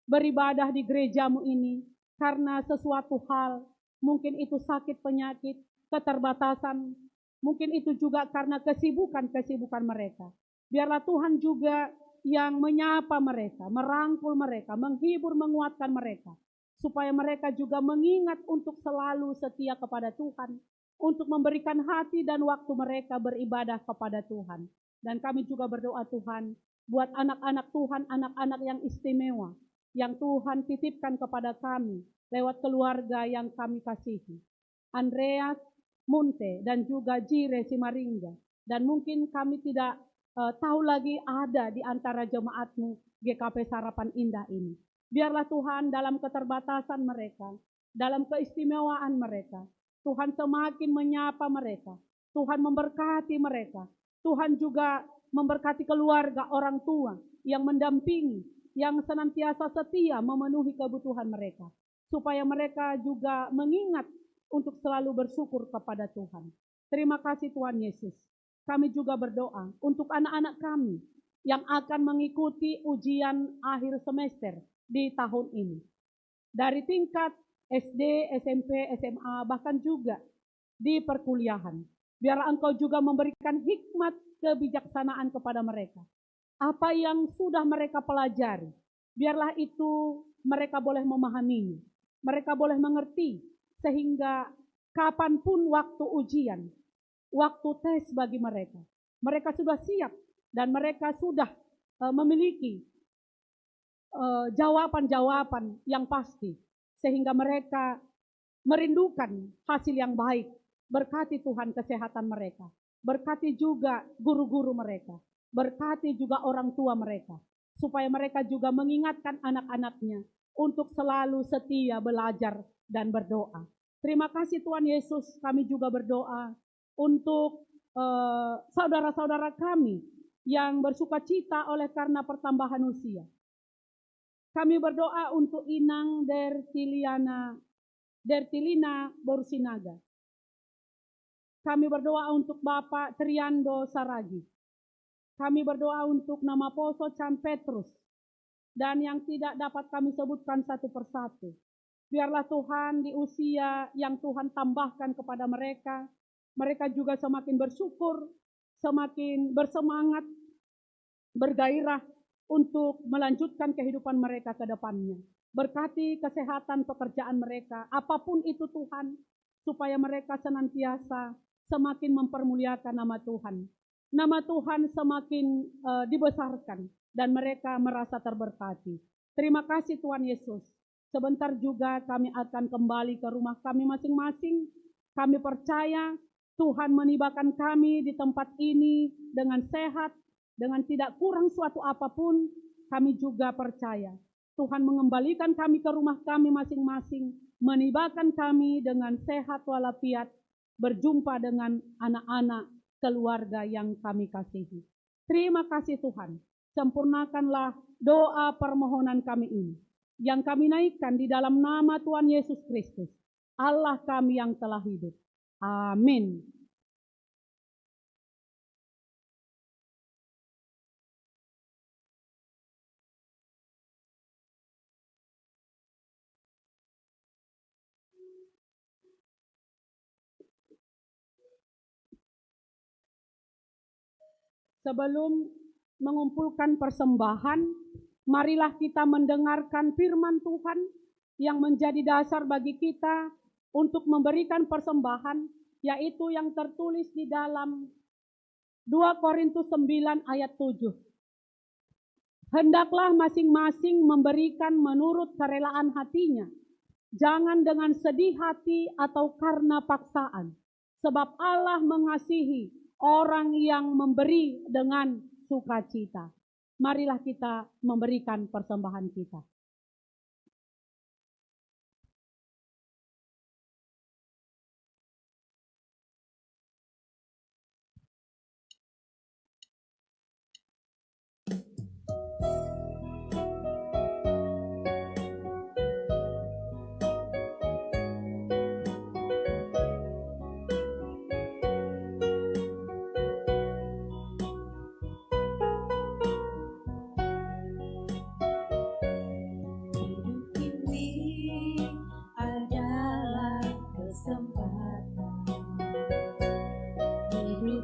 beribadah di gereja-Mu ini. karena sesuatu hal, mungkin itu sakit penyakit, keterbatasan, mungkin itu juga karena kesibukan-kesibukan mereka. Biarlah Tuhan juga yang menyapa mereka, merangkul mereka, menghibur, menguatkan mereka, supaya mereka juga mengingat untuk selalu setia kepada Tuhan, untuk memberikan hati dan waktu mereka beribadah kepada Tuhan. Dan kami juga berdoa Tuhan, buat anak-anak Tuhan, anak-anak yang istimewa, yang Tuhan titipkan kepada kami, lewat keluarga yang kami kasihi. Andreas Munte dan juga Jire Simaringga. Dan mungkin kami tidak tahu lagi ada di antara jemaatmu GKP Sarapan Indah ini. Biarlah Tuhan dalam keterbatasan mereka, dalam keistimewaan mereka, Tuhan semakin menyapa mereka, Tuhan memberkati mereka, Tuhan juga memberkati keluarga, orang tua yang mendampingi, yang senantiasa setia memenuhi kebutuhan mereka, supaya mereka juga mengingat untuk selalu bersyukur kepada Tuhan. Terima kasih Tuhan Yesus. Kami juga berdoa untuk anak-anak kami yang akan mengikuti ujian akhir semester di tahun ini. Dari tingkat SD, SMP, SMA, bahkan juga di perkuliahan. Biarlah Engkau juga memberikan hikmat kebijaksanaan kepada mereka. Apa yang sudah mereka pelajari, biarlah itu mereka boleh memahaminya. Mereka boleh mengerti sehingga kapanpun waktu ujian, waktu tes bagi mereka, mereka sudah siap dan mereka sudah memiliki jawaban-jawaban yang pasti, sehingga mereka merindukan hasil yang baik. Berkati Tuhan kesehatan mereka, berkati juga guru-guru mereka, berkati juga orang tua mereka, supaya mereka juga mengingatkan anak-anaknya untuk selalu setia belajar dan berdoa. Terima kasih Tuhan Yesus. Kami juga berdoa untuk saudara-saudara kami yang bersuka cita oleh karena pertambahan usia. Kami berdoa untuk Inang Dertilina Borsinaga. Kami berdoa untuk Bapak Triando Saragi. Kami berdoa untuk nama Poso Chan Petrus. Dan yang tidak dapat kami sebutkan satu persatu. Biarlah Tuhan di usia yang Tuhan tambahkan kepada mereka, mereka juga semakin bersyukur, semakin bersemangat, bergairah untuk melanjutkan kehidupan mereka ke depannya. Berkati kesehatan pekerjaan mereka, apapun itu Tuhan, supaya mereka senantiasa semakin mempermuliakan nama Tuhan. Nama Tuhan semakin dibesarkan dan mereka merasa terberkati. Terima kasih Tuhan Yesus. Sebentar juga kami akan kembali ke rumah kami masing-masing. Kami percaya Tuhan menibakan kami di tempat ini dengan sehat, dengan tidak kurang suatu apapun. Kami juga percaya Tuhan mengembalikan kami ke rumah kami masing-masing, menibakan kami dengan sehat walafiat, berjumpa dengan anak-anak keluarga yang kami kasihi. Terima kasih Tuhan. Sempurnakanlah doa permohonan kami ini, yang kami naikkan di dalam nama Tuhan Yesus Kristus, Allah kami yang telah hidup. Amin. Sebelum mengumpulkan persembahan, marilah kita mendengarkan firman Tuhan yang menjadi dasar bagi kita untuk memberikan persembahan, yaitu yang tertulis di dalam 2 Korintus 9 ayat 7. Hendaklah masing-masing memberikan menurut kerelaan hatinya, jangan dengan sedih hati atau karena paksaan, sebab Allah mengasihi orang yang memberi dengan sukacita. Marilah kita memberikan persembahan kita.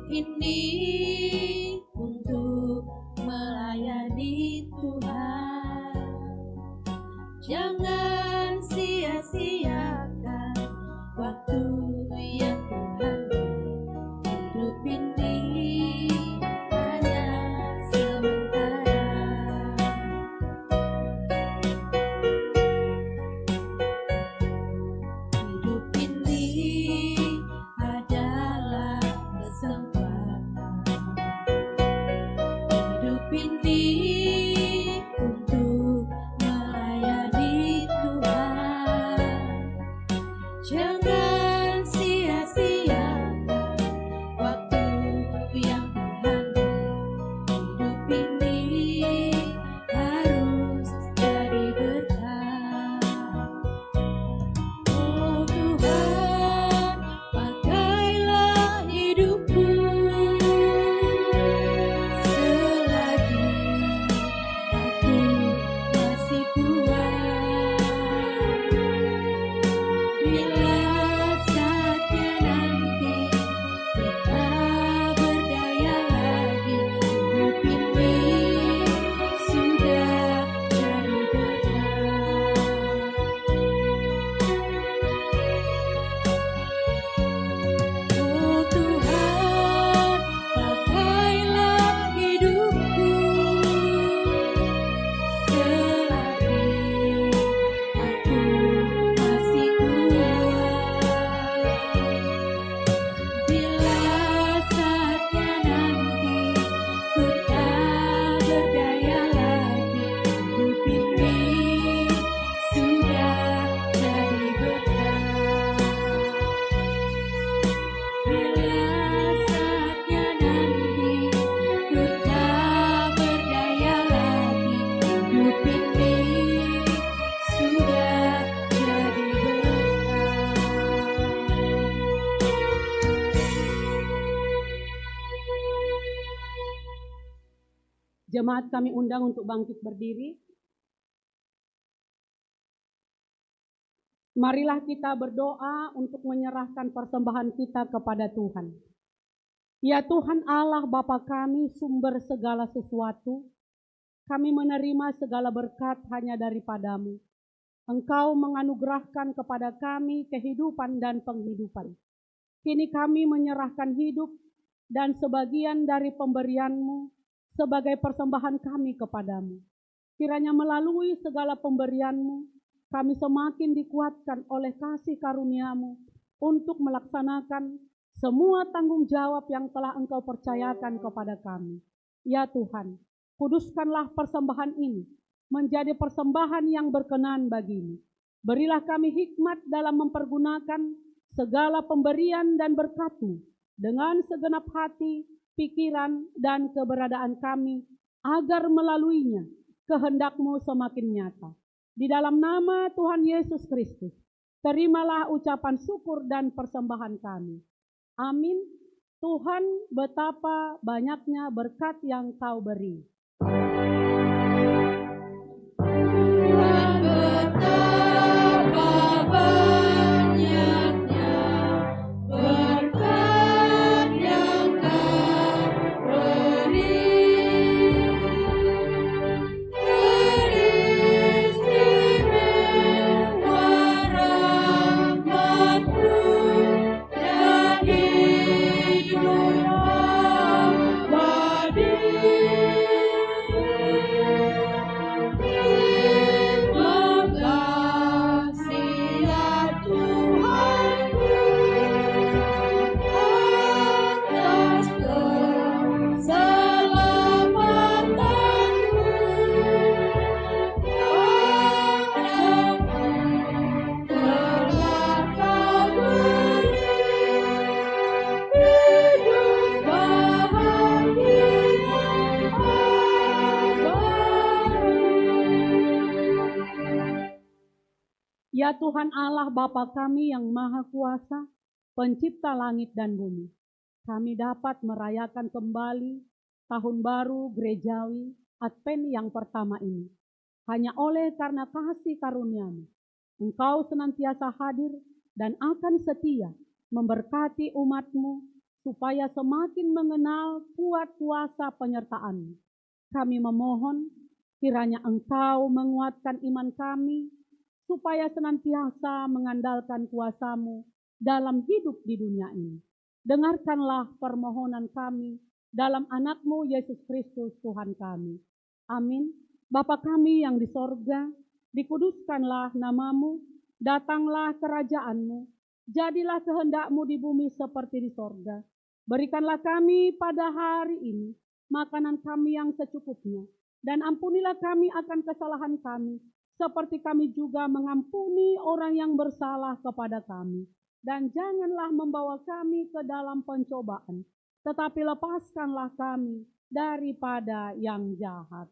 ini untuk melayani Tuhan. Jangan sia-siakan waktu yang Tuhan beri. Hidup ini hanya sementara. Hidup ini adalah kesempatan. Hidup ini untuk melayani Tuhan. Jangan sia-siakan waktu yang Tuhan beri. Hidup ini harus jadi berkah. Oh Tuhan, pakailah hidupku selagi aku masih kuat. Bila saatnya nanti kita berdaya lagi, hidup ini sudah jadi berkah. Oh Tuhan, pakailah hidupku selagi aku masih kuat. Bila saatnya nanti ku tak berdaya lagi, hidup ini sudah jadi berkah. Bila saatnya nanti ku tak berdaya lagi, hidup ini sudah jadi berkah. Jemaat kami undang untuk bangkit berdiri. Marilah kita berdoa untuk menyerahkan persembahan kita kepada Tuhan. Ya Tuhan Allah Bapa kami, sumber segala sesuatu, kami menerima segala berkat hanya daripadamu. Engkau menganugerahkan kepada kami kehidupan dan penghidupan. Kini kami menyerahkan hidup dan sebagian dari pemberian-Mu sebagai persembahan kami kepadamu. Kiranya melalui segala pemberian-Mu, kami semakin dikuatkan oleh kasih karunia-Mu untuk melaksanakan semua tanggung jawab yang telah Engkau percayakan kepada kami. Ya Tuhan, kuduskanlah persembahan ini menjadi persembahan yang berkenan bagi-Mu. Berilah kami hikmat dalam mempergunakan segala pemberian dan berkat-Mu dengan segenap hati, pikiran, dan keberadaan kami, agar melaluinya kehendak-Mu semakin nyata. Di dalam nama Tuhan Yesus Kristus, terimalah ucapan syukur dan persembahan kami. Amin. Tuhan, betapa banyaknya berkat yang Kau beri. Tuhan, betapa banyaknya berkat yang Kau beri. Teristimewa rahmat-Mu dan hidup abadi. Terima kasih ya Tuhanku atas keselamatan-Mu yang telah Kau beri. Hidup bahagia abadi. Ya Tuhan Allah Bapa kami yang Maha Kuasa, Pencipta langit dan bumi, kami dapat merayakan kembali Tahun Baru Gerejawi Advent yang pertama ini. Hanya oleh karena kasih karunia-Mu, Engkau senantiasa hadir dan akan setia memberkati umat-Mu supaya semakin mengenal kuat kuasa penyertaan. Kami memohon kiranya Engkau menguatkan iman kami, supaya senantiasa mengandalkan kuasa-Mu dalam hidup di dunia ini. Dengarkanlah permohonan kami dalam anak-Mu Yesus Kristus Tuhan kami. Amin. Bapa kami yang di sorga, dikuduskanlah nama-Mu, datanglah kerajaan-Mu, jadilah kehendak-Mu di bumi seperti di sorga. Berikanlah kami pada hari ini makanan kami yang secukupnya, dan ampunilah kami akan kesalahan kami, seperti kami juga mengampuni orang yang bersalah kepada kami. Dan janganlah membawa kami ke dalam pencobaan, tetapi lepaskanlah kami daripada yang jahat.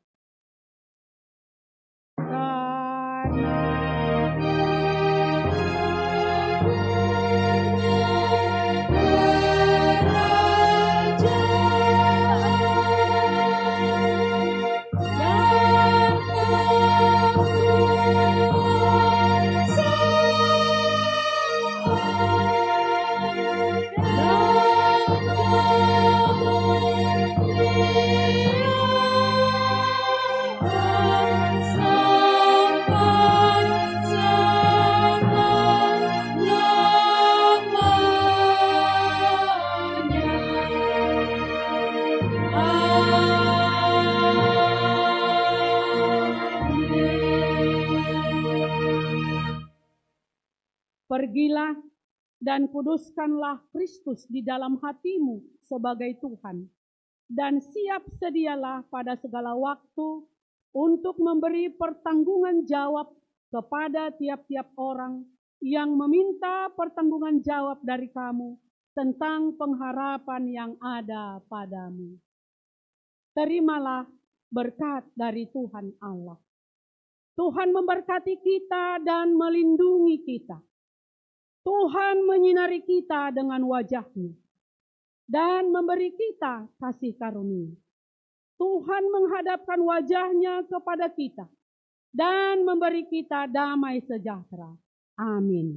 Pergilah dan kuduskanlah Kristus di dalam hatimu sebagai Tuhan, dan siap sedialah pada segala waktu untuk memberi pertanggungan jawab kepada tiap-tiap orang yang meminta pertanggungan jawab dari kamu tentang pengharapan yang ada padamu. Terimalah berkat dari Tuhan Allah. Tuhan memberkati kita dan melindungi kita. Tuhan menyinari kita dengan wajah-Nya dan memberi kita kasih karunia. Tuhan menghadapkan wajah-Nya kepada kita dan memberi kita damai sejahtera. Amin.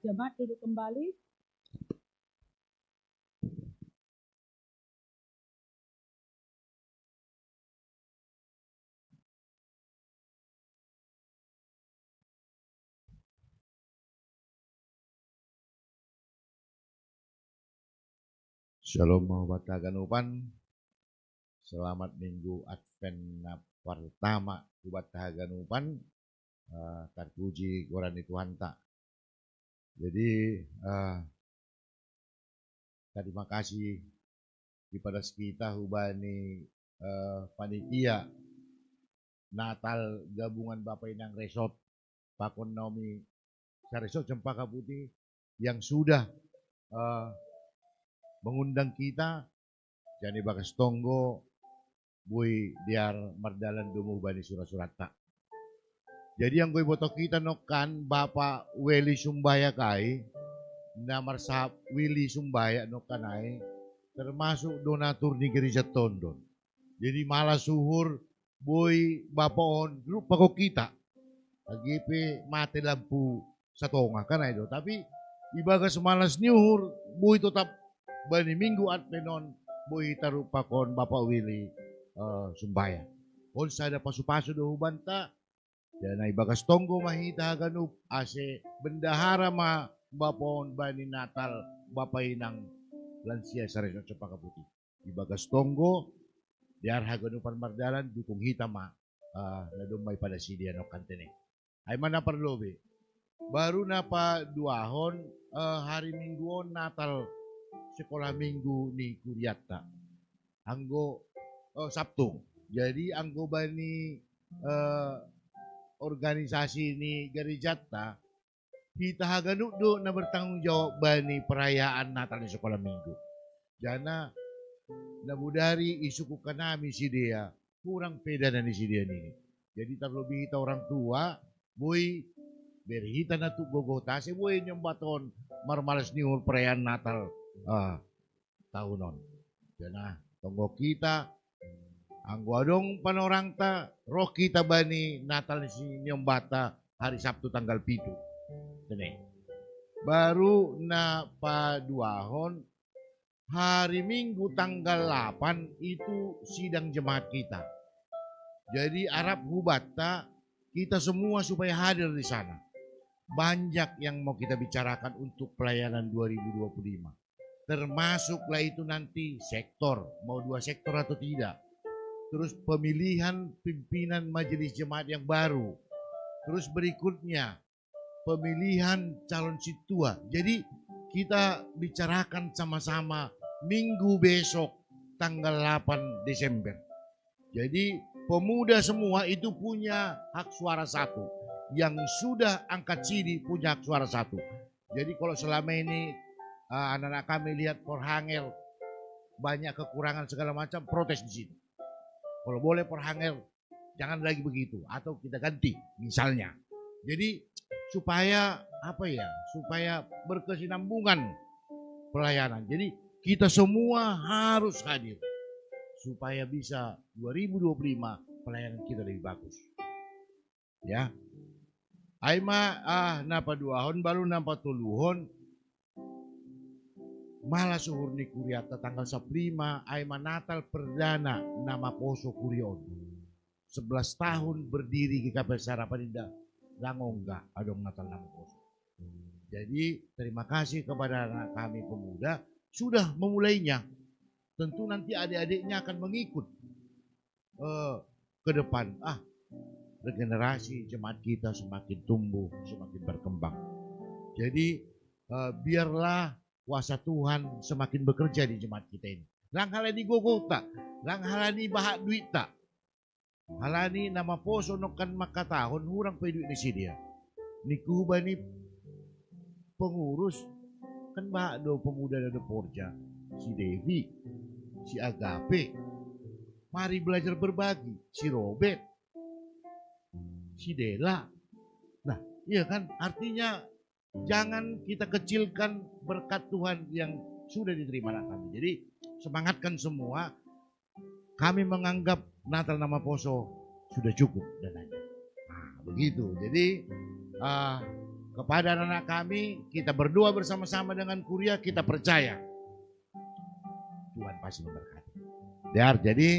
Jemaat duduk kembali. Shalom Muhammad Haganupan. Selamat Minggu Advent pertama buat Haganupan. Terpuji Qurani Tuhan tak. Jadi terima kasih kepada kita hubani panitia Natal gabungan Bapak Inang Resort Pakon Naomi Resort Cempaka Putih yang sudah mengundang kita. Jadi Bagas Tonggo Bui Diar Mardalan Dumuh Bani Surat-Surat tak. Jadi yang gue botok kita nokan Bapak Willy Sumbaya kai, namar sahab Willy Sumbaya nokan ai, termasuk donatur di gereja Tondon. Jadi malah suhur boy Bapak on lupa kok kita, lagi pe mati lampu satonga kan itu. Tapi ibaga semalas nyuhur boy tetap bani minggu advenon boy taruh pakon Bapak Willy Sumbaya. On sada pasu-pasu do banta. Dan ay Bagas Tonggo mahita ganup ase bendahara ma bapon bani Natal bapainang lansia sa Resort Cempaka Putih. Di Bagas Tonggo diar haganupan mardalan dukung hita ma nadumay pada sidia no kantene. Ay mana perlobe. Baru napa duahon hari Mingguon Natal sekolah Minggu ni Kuryata. Anggo Sabtu. Jadi anggo bani organisasi ini Garijata kita haganuk do na bertanggung jawab bani perayaan Natal di sekolah Minggu. Jana nabudari isuku kanami si dia kurang peda dan si dia ini. Jadi terlebih kita orang tua, boy berhita na tu gogota si buhay niyong baton marmalas ni perayaan Natal tahunon. Yan na, tunggu kita ang guadong panorang ta roh kita bani Natal si niyong bata hari Sabtu tanggal 7. Ini baru na paduahon hari Minggu tanggal 8 itu sidang jemaat kita. Jadi Arab Hubata kita semua supaya hadir di sana. Banyak yang mau kita bicarakan untuk pelayanan 2025. Termasuklah itu nanti sektor, mau 2 sektor atau tidak. Terus pemilihan pimpinan majelis jemaat yang baru. Terus berikutnya pemilihan calon situa. Jadi kita bicarakan sama-sama minggu besok tanggal 8 Desember. Jadi pemuda semua itu punya hak suara 1. Yang sudah angkat CD punya hak suara 1. Jadi kalau selama ini anak-anak kami lihat Porhangel banyak kekurangan segala macam, protes di sini. Kalau boleh Porhangel jangan lagi begitu atau kita ganti misalnya. Jadi supaya supaya berkesinambungan pelayanan. Jadi kita semua harus hadir supaya bisa 2025 pelayanan kita lebih bagus. Ya. Aima napaduahon baru nampatuluhon malah suhur ni kuriata tanggal 15 aima Natal perdana nama Poso Kurion 11 tahun berdiri di KPS Harapan Indah langongga adong Natal nama Poso. Jadi terima kasih kepada anak kami pemuda sudah memulainya. Tentu nanti adik-adiknya akan mengikut ke depan. Regenerasi jemaat kita semakin tumbuh, semakin berkembang. Jadi biarlah kuasa Tuhan semakin bekerja di jemaat kita ini. Lang halani gogota, lang halani bahak duit tak. Halani nama Poso nokan makatahon hurang pe duit ni si dia. Niku bani pengurus kan bahak do pemuda do Porja, si Devi, si Agape. Mari belajar berbagi, si Robert, si Dela. Nah, iya kan artinya jangan kita kecilkan berkat Tuhan yang sudah diterima anak kami. Jadi semangatkan semua. Kami menganggap Natal nama Poso sudah cukup dananya. Nah, begitu. Jadi kepada anak kami kita berdoa bersama-sama dengan Kuria, kita percaya Tuhan pasti memberkati. Jadi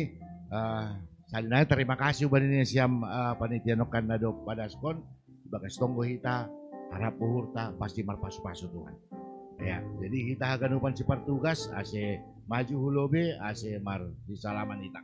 Salinaya terima kasih ubani siam panitia nokan nado padaskon bagas tonggo hita harap puhurta pasti marpasu-pasu Tuhan. Ya, jadi kita akan upan si tugas ase maju hulobe ase mar di salaman hita.